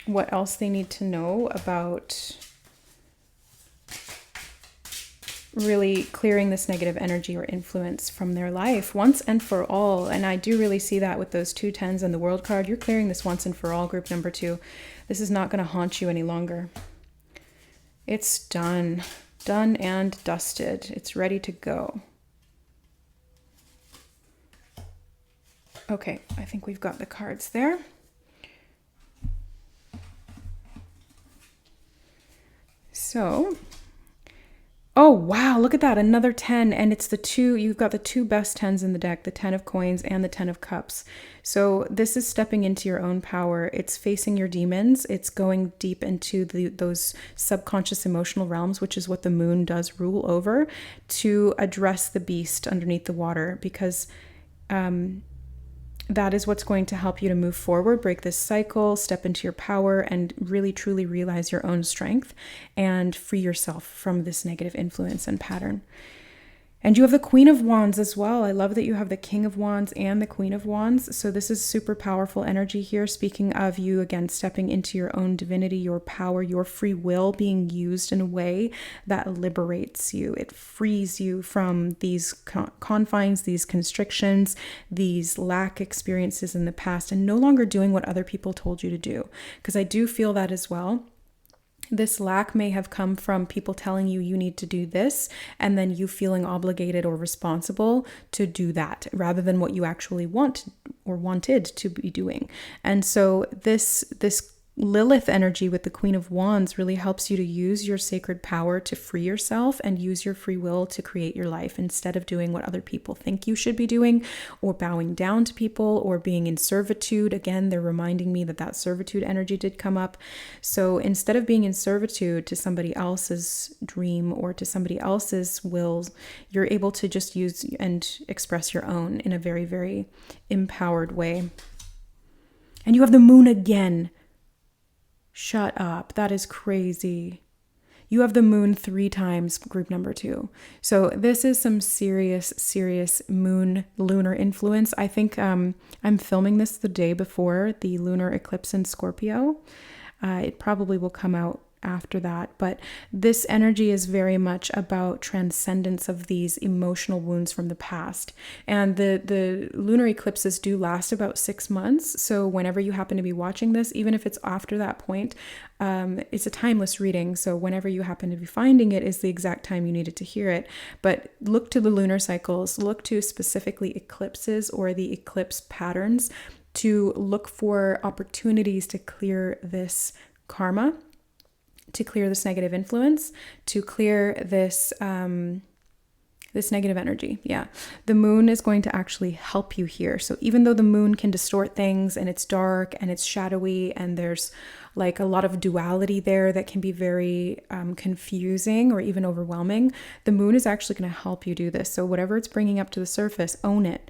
What else they need to know about really clearing this negative energy or influence from their life once and for all. And I do really see that with those 2 10s and the World card. You're clearing this once and for all, group number 2. This is not going to haunt you any longer. It's done. Done and dusted. It's ready to go. Okay, I think we've got the cards there. So, oh, wow, look at that. Another 10. And it's you've got the 2 best 10s in the deck, the 10 of coins and the 10 of cups. So this is stepping into your own power. It's facing your demons. It's going deep into those subconscious emotional realms, which is what the moon does rule over, to address the beast underneath the water, because that is what's going to help you to move forward, break this cycle, step into your power, and really truly realize your own strength and free yourself from this negative influence and pattern. And you have the Queen of Wands as well. I love that you have the King of Wands and the Queen of Wands. So this is super powerful energy here. Speaking of you, again, stepping into your own divinity, your power, your free will being used in a way that liberates you. It frees you from these confines, these constrictions, these lack experiences in the past, and no longer doing what other people told you to do. Because I do feel that as well. This lack may have come from people telling you need to do this, and then you feeling obligated or responsible to do that rather than what you actually want or wanted to be doing. And so this Lilith energy with the Queen of Wands really helps you to use your sacred power to free yourself and use your free will to create your life, instead of doing what other people think you should be doing, or bowing down to people, or being in servitude. Again, they're reminding me that servitude energy did come up. So instead of being in servitude to somebody else's dream or to somebody else's wills, you're able to just use and express your own in a very, very empowered way. And you have the moon again. Shut up. That is crazy. You have the moon 3 times, group number 2. So this is some serious moon lunar influence. I think I'm filming this the day before the lunar eclipse in Scorpio. It probably will come out after that, but this energy is very much about transcendence of these emotional wounds from the past. And the lunar eclipses do last about 6 months. So whenever you happen to be watching this, even if it's after that point, it's a timeless reading. So whenever you happen to be finding it is the exact time you needed to hear it. But look to the lunar cycles, look to specifically eclipses or the eclipse patterns to look for opportunities to clear this karma, to clear this negative influence, to clear this this negative energy. Yeah. The moon is going to actually help you here. So even though the moon can distort things and it's dark and it's shadowy and there's like a lot of duality there that can be very confusing or even overwhelming, the moon is actually going to help you do this. So whatever it's bringing up to the surface, own it.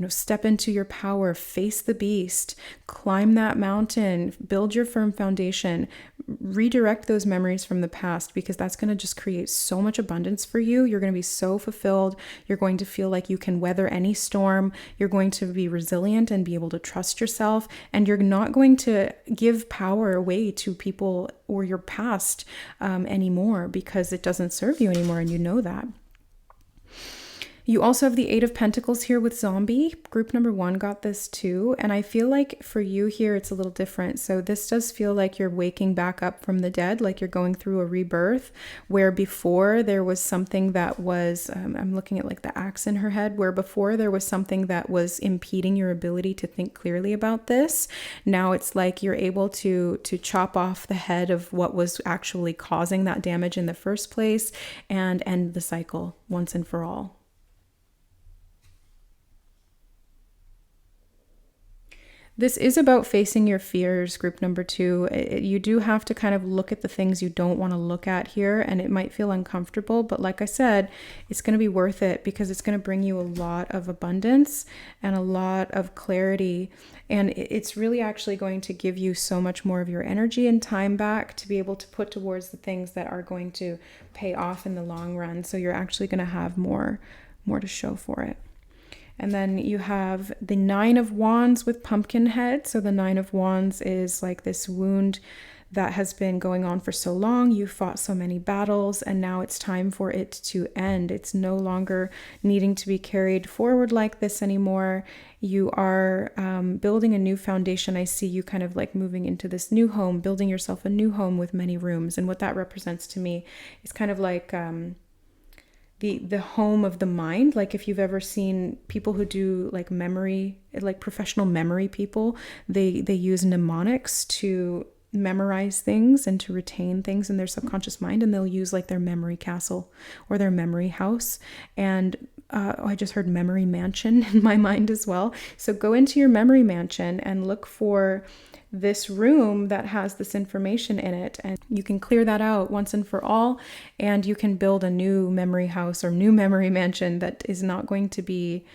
Step into your power, face the beast, climb that mountain, build your firm foundation, redirect those memories from the past, because that's going to just create so much abundance for you. You're going to be so fulfilled. You're going to feel like you can weather any storm. You're going to be resilient and be able to trust yourself. And you're not going to give power away to people or your past anymore, because it doesn't serve you anymore. And you know that. You also have the Eight of Pentacles here with Zombie. Group number 1 got this too. And I feel like for you here, it's a little different. So this does feel like you're waking back up from the dead, like you're going through a rebirth, where before there was something that was, I'm looking at like the axe in her head, where before there was something that was impeding your ability to think clearly about this. Now it's like you're able to chop off the head of what was actually causing that damage in the first place and end the cycle once and for all. This is about facing your fears, group number 2. You do have to kind of look at the things you don't want to look at here, and it might feel uncomfortable, but like I said, it's going to be worth it because it's going to bring you a lot of abundance and a lot of clarity, and it's really actually going to give you so much more of your energy and time back to be able to put towards the things that are going to pay off in the long run. So you're actually going to have more to show for it. And then you have the Nine of Wands with pumpkin head. So the Nine of Wands is like this wound that has been going on for so long. You fought so many battles, and now it's time for it to end. It's no longer needing to be carried forward like this anymore. You are building a new foundation. I see you kind of like moving into this new home, building yourself a new home with many rooms. And what that represents to me is kind of like the home of the mind. Like if you've ever seen people who do like memory, like professional memory people, they use mnemonics to memorize things and to retain things in their subconscious mind, and they'll use like their memory castle or their memory house. And I just heard memory mansion in my mind as well. So go into your memory mansion and look for this room that has this information in it, and you can clear that out once and for all, and you can build a new memory house or new memory mansion that is not going to be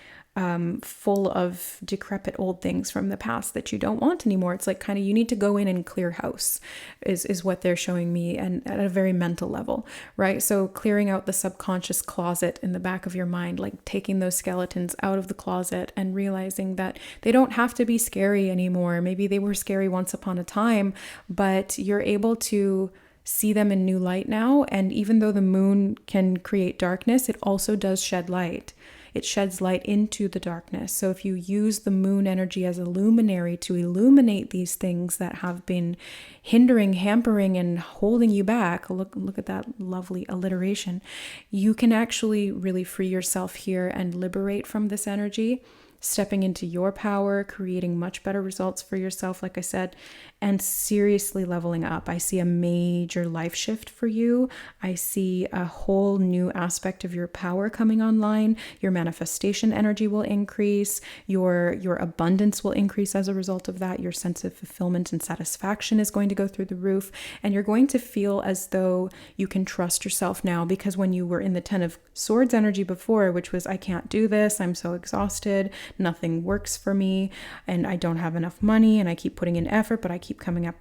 full of decrepit old things from the past that you don't want anymore. It's like kind of you need to go in and clear house is what they're showing me, and at a very mental level, right? So clearing out the subconscious closet in the back of your mind, like taking those skeletons out of the closet and realizing that they don't have to be scary anymore. Maybe they were scary once upon a time, but you're able to see them in new light now. And even though the moon can create darkness, it also does shed light. It sheds light into the darkness. So if you use the moon energy as a luminary to illuminate these things that have been hindering, hampering, and holding you back, look at that lovely alliteration, you can actually really free yourself here and liberate from this energy, stepping into your power, creating much better results for yourself, like I said, and seriously leveling up. I see a major life shift for you. I see a whole new aspect of your power coming online. Your manifestation energy will increase. Your abundance will increase as a result of that. Your sense of fulfillment and satisfaction is going to go through the roof. And you're going to feel as though you can trust yourself now, because when you were in the Ten of Swords energy before, which was, I can't do this, I'm so exhausted, nothing works for me, and I don't have enough money, and I keep putting in effort, but I keep coming up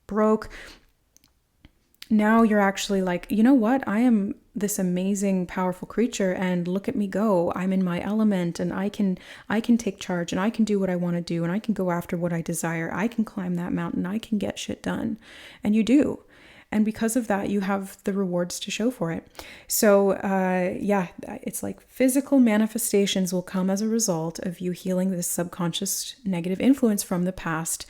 broke. Now you're actually like, you know what? I am this amazing, powerful creature, and look at me go. I'm in my element, and I can take charge, and I can do what I want to do, and I can go after what I desire. I can climb that mountain. I can get shit done. And you do. And because of that, you have the rewards to show for it. So it's like physical manifestations will come as a result of you healing this subconscious negative influence from the past,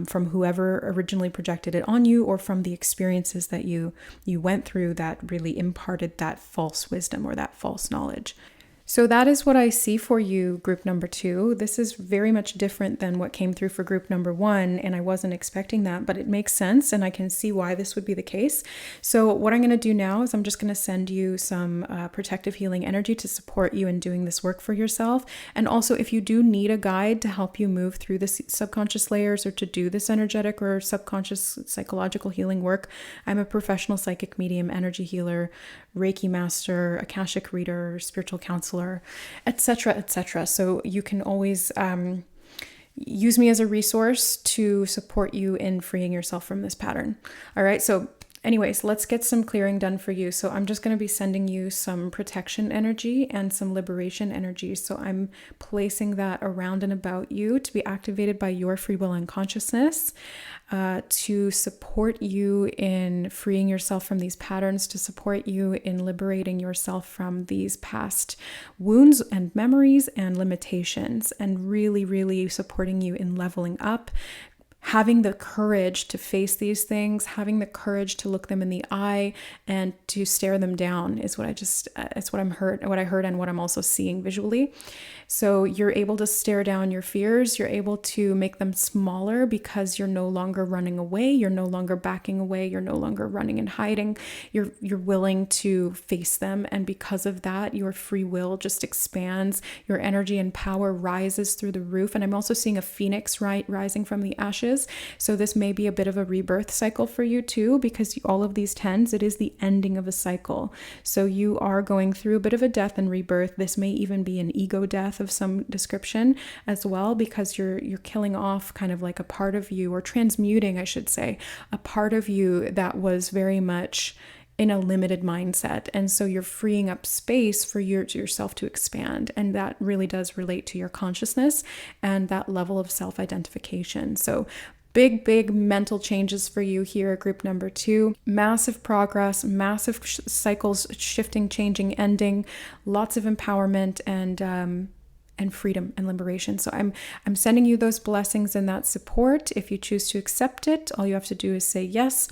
from whoever originally projected it on you, or from the experiences that you went through that really imparted that false wisdom or that false knowledge. So that is what I see for you, group number 2. This is very much different than what came through for group number 1, and I wasn't expecting that, but it makes sense, and I can see why this would be the case. So what I'm going to do now is I'm just going to send you some protective healing energy to support you in doing this work for yourself. And also, if you do need a guide to help you move through the subconscious layers or to do this energetic or subconscious psychological healing work, I'm a professional psychic medium, energy healer, Reiki master, Akashic reader, spiritual counselor, etc., etc. So you can always use me as a resource to support you in freeing yourself from this pattern. All right. So Anyways, let's get some clearing done for you. So I'm just going to be sending you some protection energy and some liberation energy. So I'm placing that around and about you to be activated by your free will and consciousness, to support you in freeing yourself from these patterns, to support you in liberating yourself from these past wounds and memories and limitations, and really, really supporting you in leveling up, having the courage to face these things, having the courage to look them in the eye and to stare them down is what it's what I heard and what I'm also seeing visually. So you're able to stare down your fears, you're able to make them smaller because you're no longer running away, you're no longer backing away, you're no longer running and hiding. You're willing to face them, and because of that, your free will just expands, your energy and power rises through the roof. And I'm also seeing a phoenix rising from the ashes. So this may be a bit of a rebirth cycle for you too, because all of these tens, it is the ending of a cycle. So you are going through a bit of a death and rebirth. This may even be an ego death of some description as well, because you're killing off kind of like a part of you, or transmuting, I should say, a part of you that was very much in a limited mindset. And so you're freeing up space for yourself to expand. And that really does relate to your consciousness and that level of self-identification. So big mental changes for you here at group number 2. Massive progress, massive cycles shifting, changing, ending, lots of empowerment and freedom and liberation. So I'm sending you those blessings and that support. If you choose to accept it, all you have to do is say yes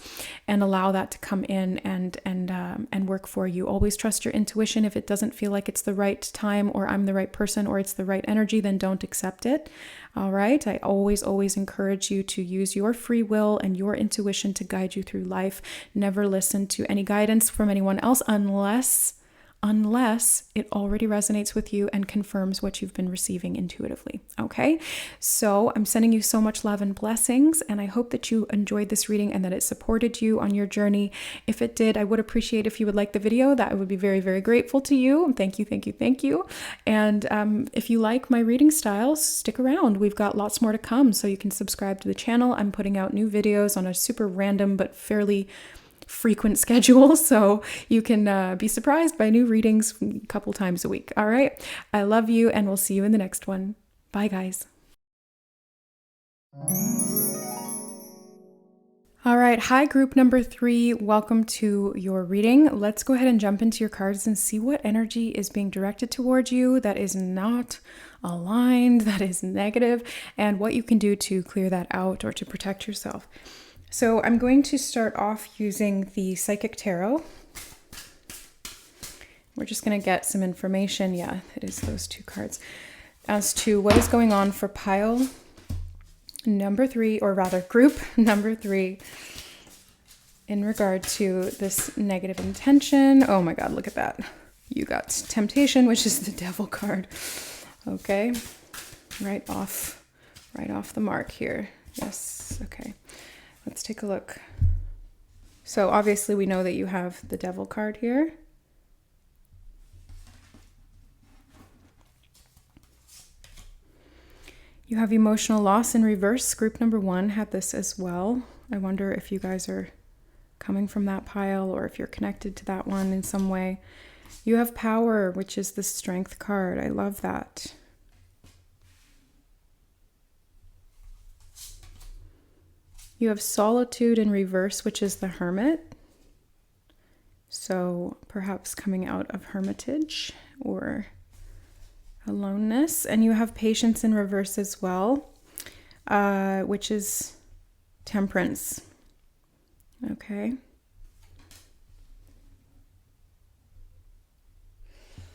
and allow that to come in and work for you. Always trust your intuition. If it doesn't feel like it's the right time, or I'm the right person, or it's the right energy, then don't accept it. All right. I always encourage you to use your free will and your intuition to guide you through life. Never listen to any guidance from anyone else unless it already resonates with you and confirms what you've been receiving intuitively. Okay, so I'm sending you so much love and blessings, and I hope that you enjoyed this reading and that it supported you on your journey. If it did, I would appreciate if you would like the video. That would be very, very grateful to you. Thank you. And if you like my reading styles, stick around. We've got lots more to come, so you can subscribe to the channel. I'm putting out new videos on a super random but fairly frequent schedule, so you can be surprised by new readings a couple times a week. All right, I love you, and we'll see you in the next one. Bye, guys. All right, hi group number 3, welcome to your reading. Let's go ahead and jump into your cards and see what energy is being directed towards you that is not aligned, that is negative, and what you can do to clear that out or to protect yourself. So I'm going to start off using the Psychic Tarot. We're just going to get some information. Yeah, it is those 2 cards. As to what is going on for pile number 3, or rather group number 3, in regard to this negative intention. Oh my God, look at that. You got Temptation, which is the Devil card. Okay, right off the mark here. Yes, okay. Let's take a look. So obviously we know that you have the Devil card here. You have emotional loss in reverse. Group number 1 had this as well. I wonder if you guys are coming from that pile, or if you're connected to that one in some way. You have Power, which is the Strength card. I love that. You have Solitude in reverse, which is the Hermit. So perhaps coming out of hermitage or aloneness. And you have Patience in reverse as well, which is Temperance. Okay.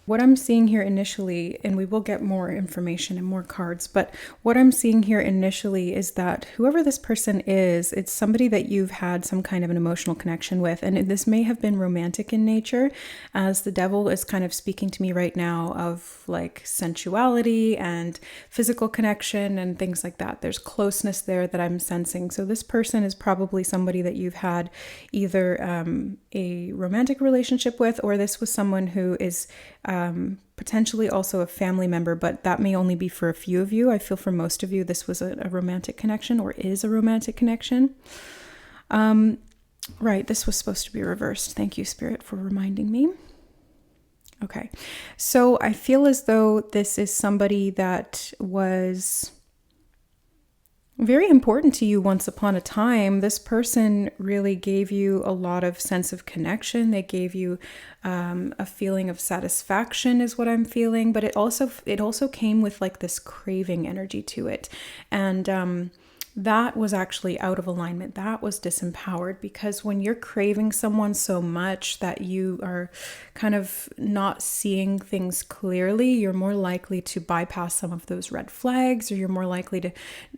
What I'm seeing here initially, and we will get more information and more cards, but what I'm seeing here initially is that whoever this person is, it's somebody that you've had some kind of an emotional connection with. And this may have been romantic in nature, as the Devil is kind of speaking to me right now of like sensuality and physical connection and things like that. There's closeness there that I'm sensing. So this person is probably somebody that you've had either a romantic relationship with, or this was someone who is potentially also a family member, but that may only be for a few of you. I feel for most of you, this was a romantic connection, or is a romantic connection. Right, this was supposed to be reversed. Thank you, Spirit, for reminding me. Okay, so I feel as though this is somebody that was very important to you once upon a time. This person really gave you a lot of sense of connection. They gave you a feeling of satisfaction, is what I'm feeling. But it also came with like this craving energy to it, and that was actually out of alignment. That was disempowered, because when you're craving someone so much that you are kind of not seeing things clearly, you're more likely to bypass some of those red flags, or you're more likely to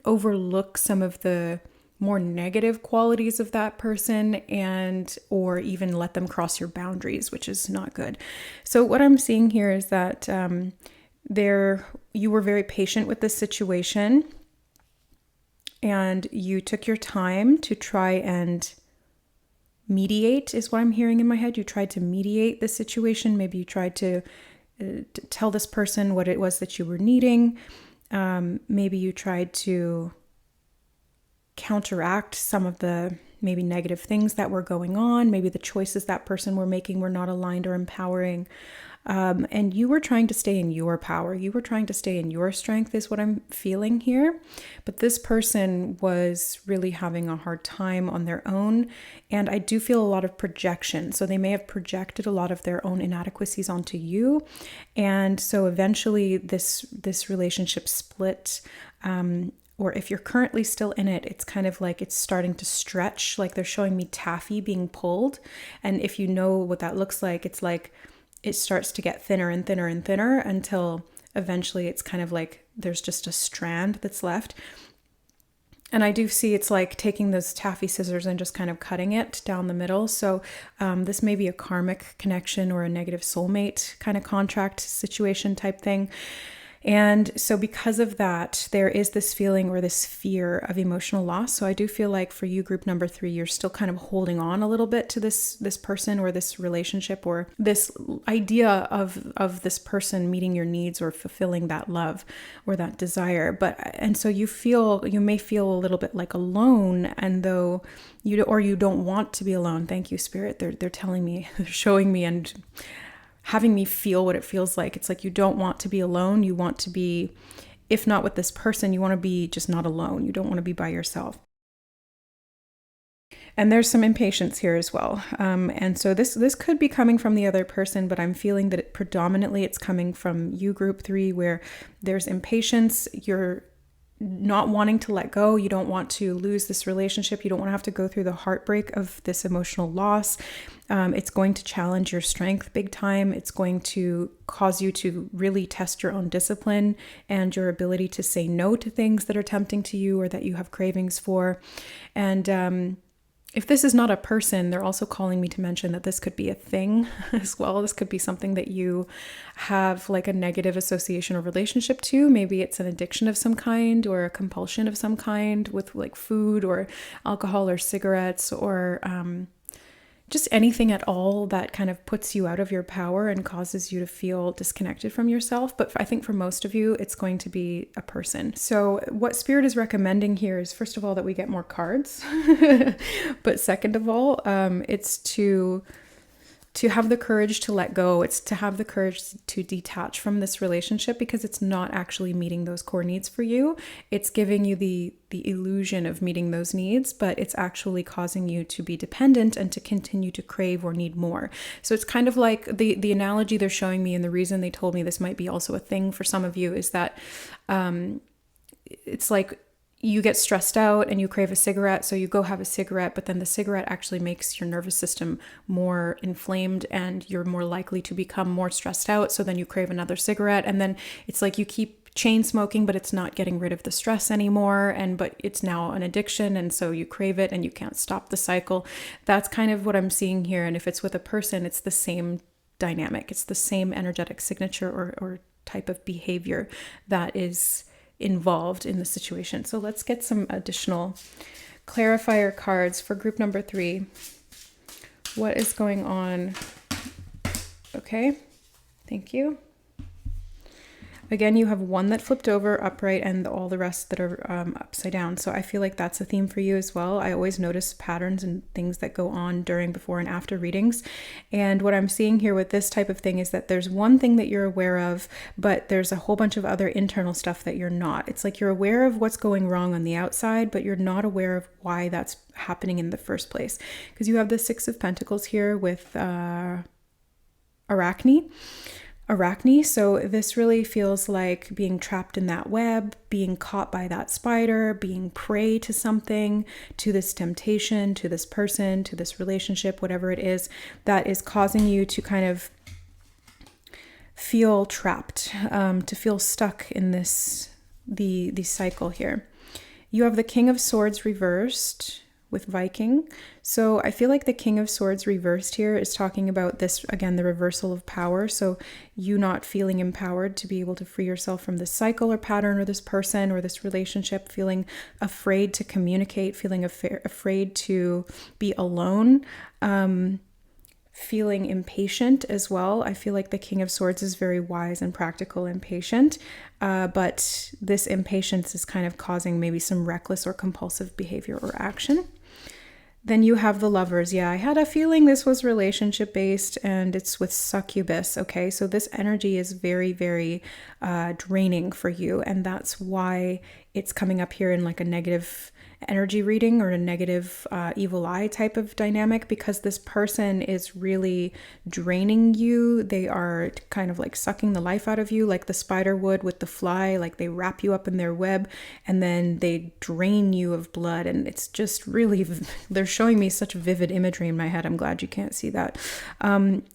overlook some of the more negative qualities of that person, and or even let them cross your boundaries, which is not good. So what I'm seeing here is that you were very patient with this situation, and you took your time to try and mediate, is what I'm hearing in my head. You tried to mediate the situation. Maybe you tried to tell this person what it was that you were needing. Maybe you tried to counteract some of the maybe negative things that were going on. Maybe the choices that person were making were not aligned or empowering. And you were trying to stay in your power. You were trying to stay in your strength, is what I'm feeling here. But this person was really having a hard time on their own. And I do feel a lot of projection. So they may have projected a lot of their own inadequacies onto you. And so eventually this relationship split. Or if you're currently still in it, it's kind of like it's starting to stretch. Like they're showing me taffy being pulled. And if you know what that looks like, it's like it starts to get thinner and thinner and thinner until eventually it's kind of like there's just a strand that's left. And I do see it's like taking those taffy scissors and just kind of cutting it down the middle. So this may be a karmic connection or a negative soulmate kind of contract situation type thing. And so because of that, there is this feeling or this fear of emotional loss. So I do feel like for you, group number 3, you're still kind of holding on a little bit to this person or this relationship or this idea of this person meeting your needs or fulfilling that love or that desire. And so you may feel a little bit like alone, and though you don't want to be alone. Thank you, Spirit. They're telling me, they're showing me and having me feel what it feels like. It's like you don't want to be alone. You want to be, if not with this person, you want to be just not alone. You don't want to be by yourself. And there's some impatience here as well. And so this could be coming from the other person, but I'm feeling that predominantly it's coming from you, group 3, where there's impatience. You're not wanting to let go. You don't want to lose this relationship. You don't want to have to go through the heartbreak of this emotional loss. It's going to challenge your strength big time. It's going to cause you to really test your own discipline and your ability to say no to things that are tempting to you or that you have cravings for. And if this is not a person, they're also calling me to mention that this could be a thing as well. This could be something that you have like a negative association or relationship to. Maybe it's an addiction of some kind or a compulsion of some kind with like food or alcohol or cigarettes or just anything at all that kind of puts you out of your power and causes you to feel disconnected from yourself. But I think for most of you, it's going to be a person. So what Spirit is recommending here is, first of all, that we get more cards. But second of all, it's to have the courage to let go. It's to have the courage to detach from this relationship because it's not actually meeting those core needs for you. It's giving you the illusion of meeting those needs, but it's actually causing you to be dependent and to continue to crave or need more. So it's kind of like the analogy they're showing me, and the reason they told me this might be also a thing for some of you is that it's like you get stressed out and you crave a cigarette, so you go have a cigarette, but then the cigarette actually makes your nervous system more inflamed and you're more likely to become more stressed out. So then you crave another cigarette, and then it's like you keep chain smoking, but it's not getting rid of the stress anymore. But it's now an addiction. And so you crave it and you can't stop the cycle. That's kind of what I'm seeing here. And if it's with a person, it's the same dynamic. It's the same energetic signature or type of behavior that is involved in the situation. So let's get some additional clarifier cards for group number 3. What is going on? Okay, thank you. Again, you have one that flipped over upright and all the rest that are upside down. So I feel like that's a theme for you as well. I always notice patterns and things that go on during, before, and after readings. And what I'm seeing here with this type of thing is that there's one thing that you're aware of, but there's a whole bunch of other internal stuff that you're not. It's like you're aware of what's going wrong on the outside, but you're not aware of why that's happening in the first place. Because you have the Six of Pentacles here with Arachne. So this really feels like being trapped in that web, being caught by that spider, being prey to something, to this temptation, to this person, to this relationship, whatever it is that is causing you to kind of feel trapped, to feel stuck in the cycle here. You have the King of Swords reversed with Viking. So I feel like the King of Swords reversed here is talking about this, again, the reversal of power. So you not feeling empowered to be able to free yourself from this cycle or pattern or this person or this relationship, feeling afraid to communicate, feeling afraid to be alone, feeling impatient as well. I feel like the King of Swords is very wise and practical and patient, but this impatience is kind of causing maybe some reckless or compulsive behavior or action. Then you have the Lovers. Yeah, I had a feeling this was relationship based, and it's with succubus. Okay, so this energy is very, very draining for you, and that's why it's coming up here in like a negative energy reading or a negative evil eye type of dynamic, because this person is really draining you. They are kind of like sucking the life out of you, like the spider would with the fly. Like they wrap you up in their web and then they drain you of blood, and it's just really, they're showing me such vivid imagery in my head. I'm glad you can't see that.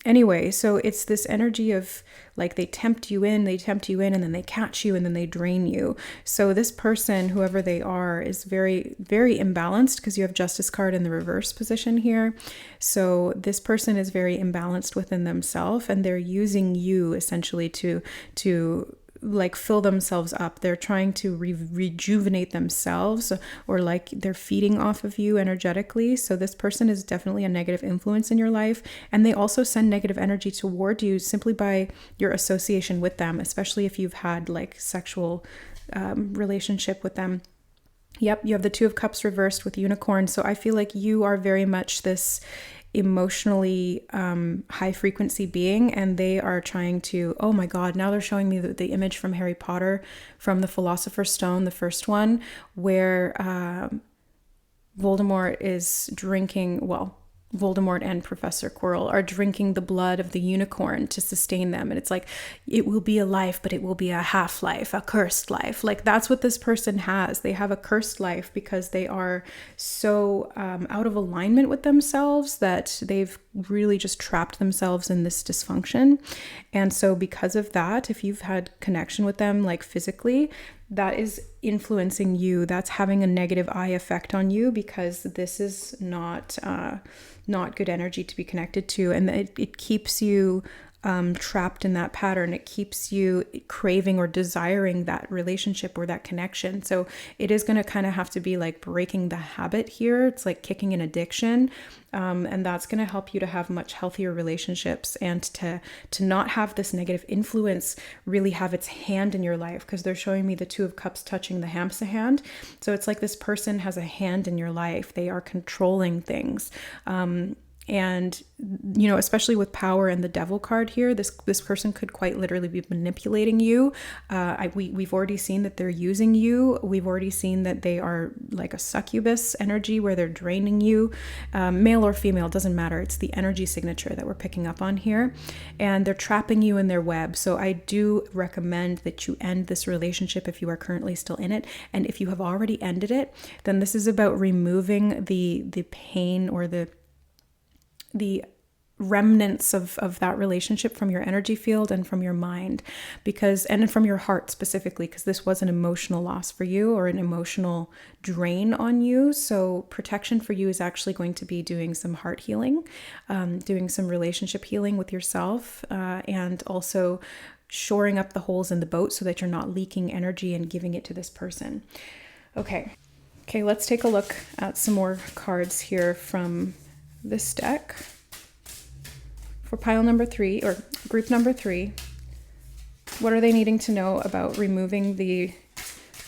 Anyway, so it's this energy of like they tempt you in, and then they catch you, and then they drain you. So this person, whoever they are, is very, very imbalanced, because you have Justice card in the reverse position here. So this person is very imbalanced within themselves, and they're using you essentially to like fill themselves up. They're trying to rejuvenate themselves, or like they're feeding off of you energetically. So this person is definitely a negative influence in your life, and they also send negative energy toward you simply by your association with them, especially if you've had like sexual relationship with them. Yep, you have the Two of Cups reversed with Unicorn. So I feel like you are very much this emotionally high frequency being, and they are trying to, oh my god, now they're showing me the image from Harry Potter, from the Philosopher's Stone, the first one, where Voldemort is drinking, well, Voldemort and Professor Quirrell are drinking the blood of the unicorn to sustain them. And it's like, it will be a life, but it will be a half-life, a cursed life. Like that's what this person has. They have a cursed life because they are so out of alignment with themselves that they've really just trapped themselves in this dysfunction. And so because of that, if you've had connection with them, like physically, that is influencing you. That's having a negative eye effect on you, because this is not good energy to be connected to. And it keeps you trapped in that pattern. It keeps you craving or desiring that relationship or that connection. So it is going to kind of have to be like breaking the habit here. It's like kicking an addiction. And that's going to help you to have much healthier relationships, and to not have this negative influence really have its hand in your life, because they're showing me the Two of Cups touching the Hamsa hand. So it's like this person has a hand in your life. They are controlling things. And, you know, especially with power and the Devil card here, this person could quite literally be manipulating you. We've already seen that they're using you. We've already seen that they are like a succubus energy where they're draining you. Male or female, doesn't matter. It's the energy signature that we're picking up on here. And they're trapping you in their web. So I do recommend that you end this relationship if you are currently still in it. And if you have already ended it, then this is about removing the pain or the remnants of that relationship from your energy field and from your mind, and from your heart specifically, because this was an emotional loss for you or an emotional drain on you. So protection for you is actually going to be doing some heart healing, doing some relationship healing with yourself, and also shoring up the holes in the boat so that you're not leaking energy and giving it to this person. Okay, let's take a look at some more cards here from this deck for pile number 3, or group number 3. What are they needing to know about removing the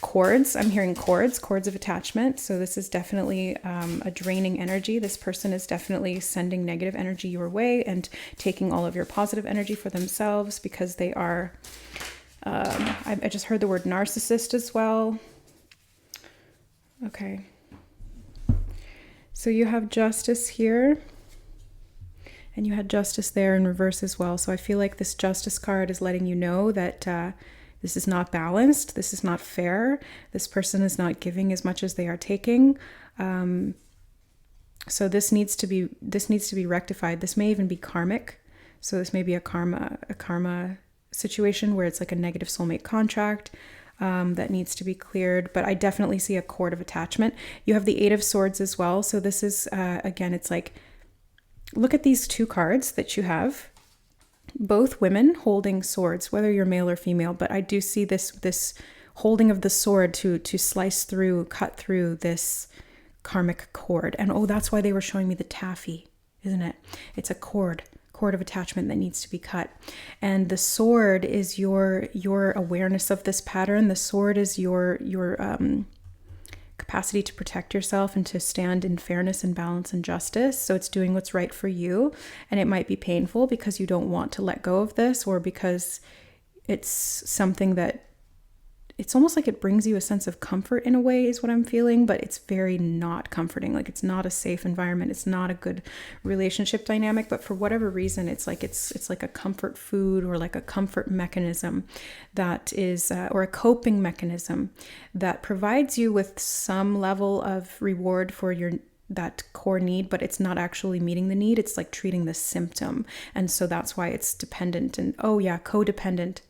cords? I'm hearing cords of attachment. So this is definitely a draining energy. This person is definitely sending negative energy your way and taking all of your positive energy for themselves because they are, I just heard the word narcissist as well. Okay. So you have justice here. And you had justice there in reverse as well. So I feel like this justice card is letting you know that this is not balanced. This is not fair. This person is not giving as much as they are taking. So this needs to be rectified. This may even be karmic. So this may be a karma situation where it's like a negative soulmate contract that needs to be cleared. But I definitely see a cord of attachment. You have the Eight of Swords as well. So this is again, it's like, look at these two cards that you have, both women holding swords, whether you're male or female, but I do see this holding of the sword to slice through, cut through this karmic cord. And oh, that's why they were showing me the taffy, isn't it? It's a cord of attachment that needs to be cut. And the sword is your awareness of this pattern. The sword is your capacity to protect yourself and to stand in fairness and balance and justice. So it's doing what's right for you. And it might be painful because you don't want to let go of this, or because it's something that it's almost like it brings you a sense of comfort in a way is what I'm feeling, but it's very not comforting. Like it's not a safe environment. It's not a good relationship dynamic, but for whatever reason, it's like a comfort food or like a comfort mechanism that is, or a coping mechanism that provides you with some level of reward for that core need, but it's not actually meeting the need. It's like treating the symptom. And so that's why it's dependent and codependency.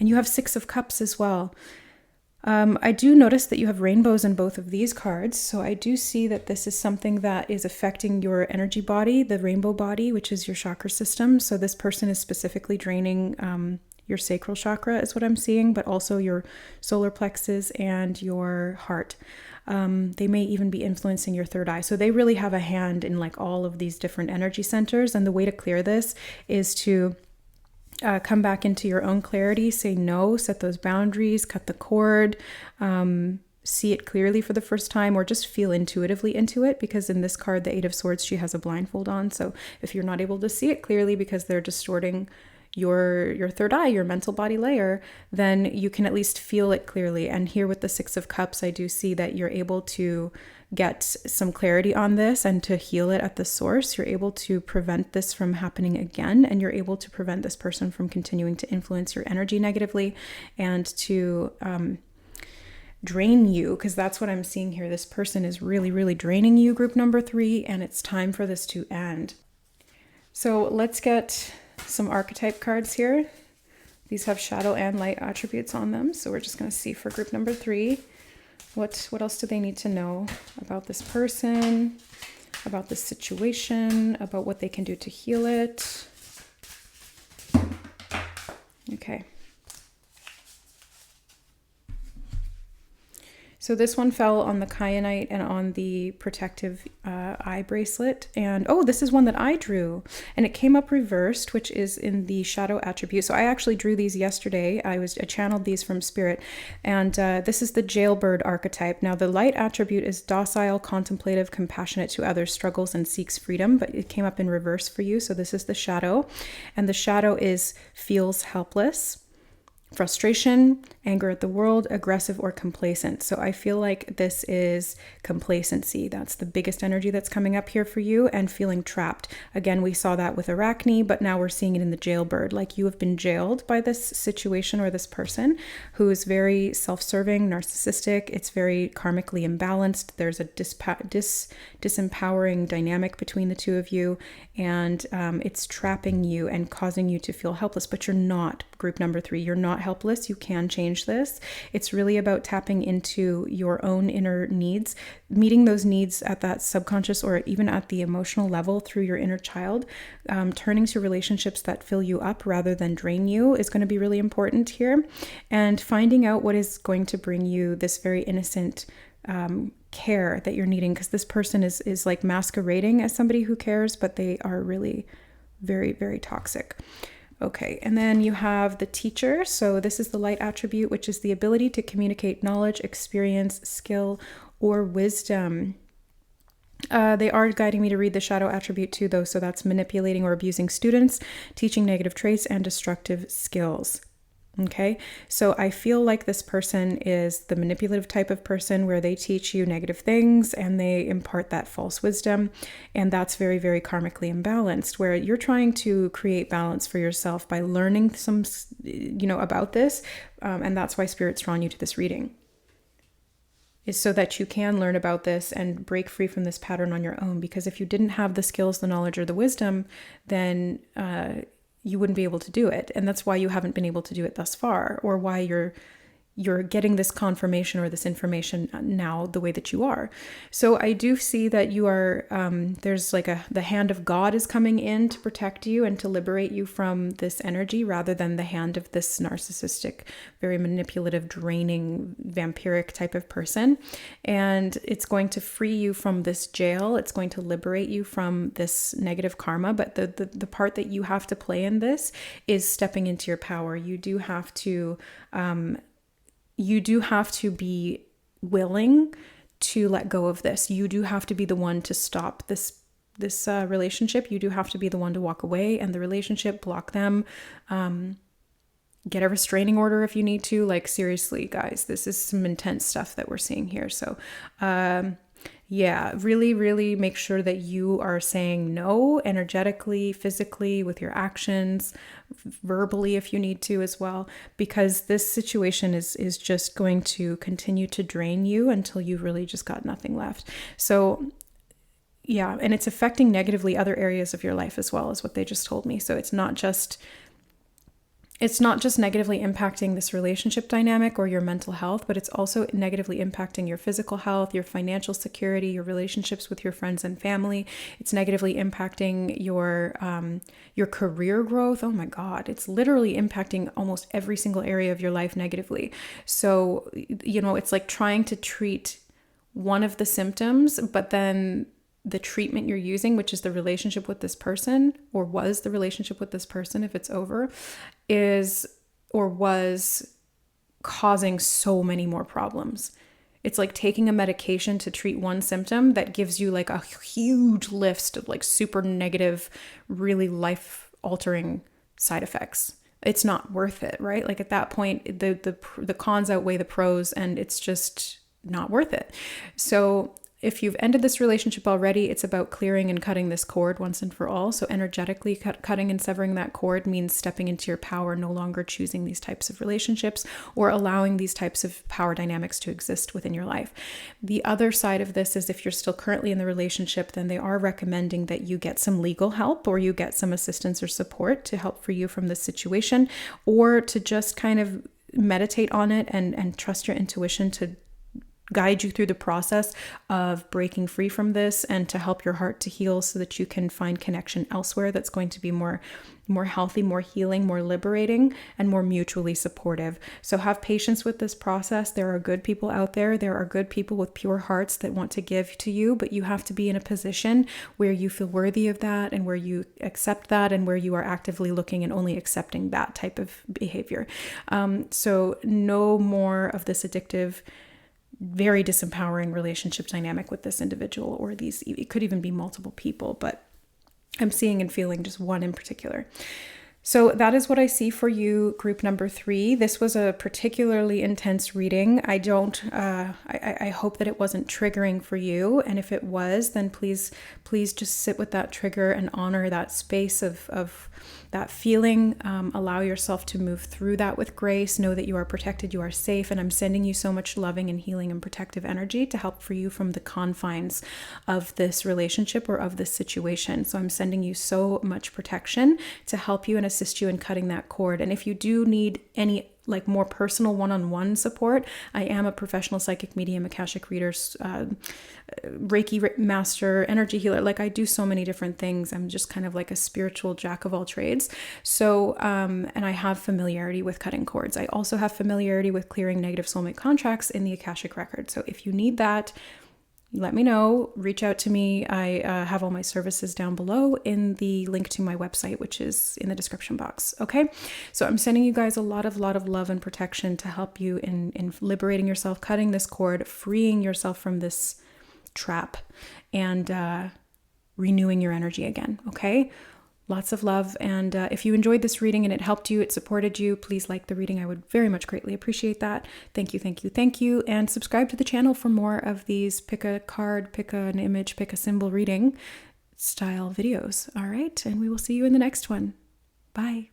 And you have Six of Cups as well. I do notice that you have rainbows in both of these cards. So I do see that this is something that is affecting your energy body, the rainbow body, which is your chakra system. So this person is specifically draining your sacral chakra is what I'm seeing, but also your solar plexus and your heart. They may even be influencing your third eye. So they really have a hand in like all of these different energy centers. And the way to clear this is to come back into your own clarity, say no, set those boundaries, cut the cord, see it clearly for the first time, or just feel intuitively into it. Because in this card, the Eight of Swords, she has a blindfold on. So if you're not able to see it clearly because they're distorting your third eye, your mental body layer, then you can at least feel it clearly. And here with the Six of Cups, I do see that you're able to get some clarity on this and to heal it at the source. You're able to prevent this from happening again, and you're able to prevent this person from continuing to influence your energy negatively and to drain you, because that's what I'm seeing here. This person is really, really draining you, group number 3, and it's time for this to end. So let's get some archetype cards here. These have shadow and light attributes on them. So we're just going to see for group number 3, what else do they need to know about this person, about this situation, about what they can do to heal it. Okay. So this one fell on the kyanite and on the protective eye bracelet. And oh, this is one that I drew. And it came up reversed, which is in the shadow attribute. So I actually drew these yesterday. I channeled these from spirit. And this is the jailbird archetype. Now the light attribute is docile, contemplative, compassionate to others, struggles and seeks freedom. But it came up in reverse for you. So this is the shadow. And the shadow feels helpless, frustration, anger at the world, aggressive or complacent. So I feel like this is complacency. That's the biggest energy that's coming up here for you, and feeling trapped. Again, we saw that with Arachne, but now we're seeing it in the jailbird. Like you have been jailed by this situation or this person who is very self-serving, narcissistic. It's very karmically imbalanced. There's a disempowering dynamic between the two of you, and it's trapping you and causing you to feel helpless. But you're not, group number 3. You're not helpless. You can change this. It's really about tapping into your own inner needs, meeting those needs at that subconscious or even at the emotional level through your inner child. Turning to relationships that fill you up rather than drain you is going to be really important here. And finding out what is going to bring you this very innocent care that you're needing, because this person is like masquerading as somebody who cares, but they are really very, very toxic. Okay, and then you have the teacher. So this is the light attribute, which is the ability to communicate knowledge, experience, skill, or wisdom. They are guiding me to read the shadow attribute too, though. So that's manipulating or abusing students, teaching negative traits, and destructive skills. Okay, so I feel like this person is the manipulative type of person where they teach you negative things and they impart that false wisdom. And that's very, very karmically imbalanced, where you're trying to create balance for yourself by learning some, about this. And that's why Spirit's drawn you to this reading, is so that you can learn about this and break free from this pattern on your own. Because if you didn't have the skills, the knowledge, or the wisdom, then you wouldn't be able to do it. And that's why you haven't been able to do it thus far, or why you're getting this confirmation or this information now the way that you are. So I do see that you are, there's like the hand of God is coming in to protect you and to liberate you from this energy, rather than the hand of this narcissistic, very manipulative, draining, vampiric type of person. And it's going to free you from this jail. It's going to liberate you from this negative karma. But the part that you have to play in this is stepping into your power. You do have to be willing to let go of this. You do have to be the one to stop this relationship. You do have to be the one to walk away and the relationship, block them, get a restraining order if you need to. Like, seriously, guys, this is some intense stuff that we're seeing here. So, yeah, really, really make sure that you are saying no energetically, physically, with your actions, verbally if you need to as well, because this situation is just going to continue to drain you until you've really just got nothing left. So yeah, and it's affecting negatively other areas of your life as well, is what they just told me. So it's not just negatively impacting this relationship dynamic or your mental health, but it's also negatively impacting your physical health, your financial security, your relationships with your friends and family. It's negatively impacting your career growth. Oh my God, it's literally impacting almost every single area of your life negatively. So, it's like trying to treat one of the symptoms, but then the treatment you're using, which is the relationship with this person, or was the relationship with this person if it's over, was causing so many more problems. It's like taking a medication to treat one symptom that gives you like a huge list of like super negative, really life altering side effects. It's not worth it, right? Like at that point, the cons outweigh the pros, and it's just not worth it. So if you've ended this relationship already, it's about clearing and cutting this cord once and for all. So energetically cutting and severing that cord means stepping into your power, no longer choosing these types of relationships or allowing these types of power dynamics to exist within your life. The other side of this is if you're still currently in the relationship, then they are recommending that you get some legal help or you get some assistance or support to help free you from this situation, or to just kind of meditate on it and trust your intuition to guide you through the process of breaking free from this, and to help your heart to heal so that you can find connection elsewhere that's going to be more healthy, more healing, more liberating, and more mutually supportive. So have patience with this process. There are good people out there. There are good people with pure hearts that want to give to you, but you have to be in a position where you feel worthy of that, and where you accept that, and where you are actively looking and only accepting that type of behavior. So no more of this addictive, very disempowering relationship dynamic with this individual, or these, it could even be multiple people, but I'm seeing and feeling just one in particular. So that is what I see for you, group number 3. This was a particularly intense reading. I hope that it wasn't triggering for you. And if it was, then please just sit with that trigger and honor that space of that feeling. Allow yourself to move through that with grace. Know that you are protected, you are safe, and I'm sending you so much loving and healing and protective energy to help free you from the confines of this relationship or of this situation. So I'm sending you so much protection to help you and assist you in cutting that cord. And if you do need any like more personal one-on-one support, I am a professional psychic medium, Akashic reader, Reiki master, energy healer. Like I do so many different things. I'm just kind of like a spiritual jack of all trades. So, and I have familiarity with cutting cords. I also have familiarity with clearing negative soulmate contracts in the Akashic record. So if you need that, let me know. Reach out to me. I have all my services down below in the link to my website, which is in the description box. Okay, so I'm sending you guys a lot of love and protection to help you in liberating yourself, cutting this cord, freeing yourself from this trap, and renewing your energy again. Okay. Lots of love. And if you enjoyed this reading and it helped you, it supported you, please like the reading. I would very much greatly appreciate that. Thank you, thank you, thank you. And subscribe to the channel for more of these pick a card, pick an image, pick a symbol reading style videos. All right. And we will see you in the next one. Bye.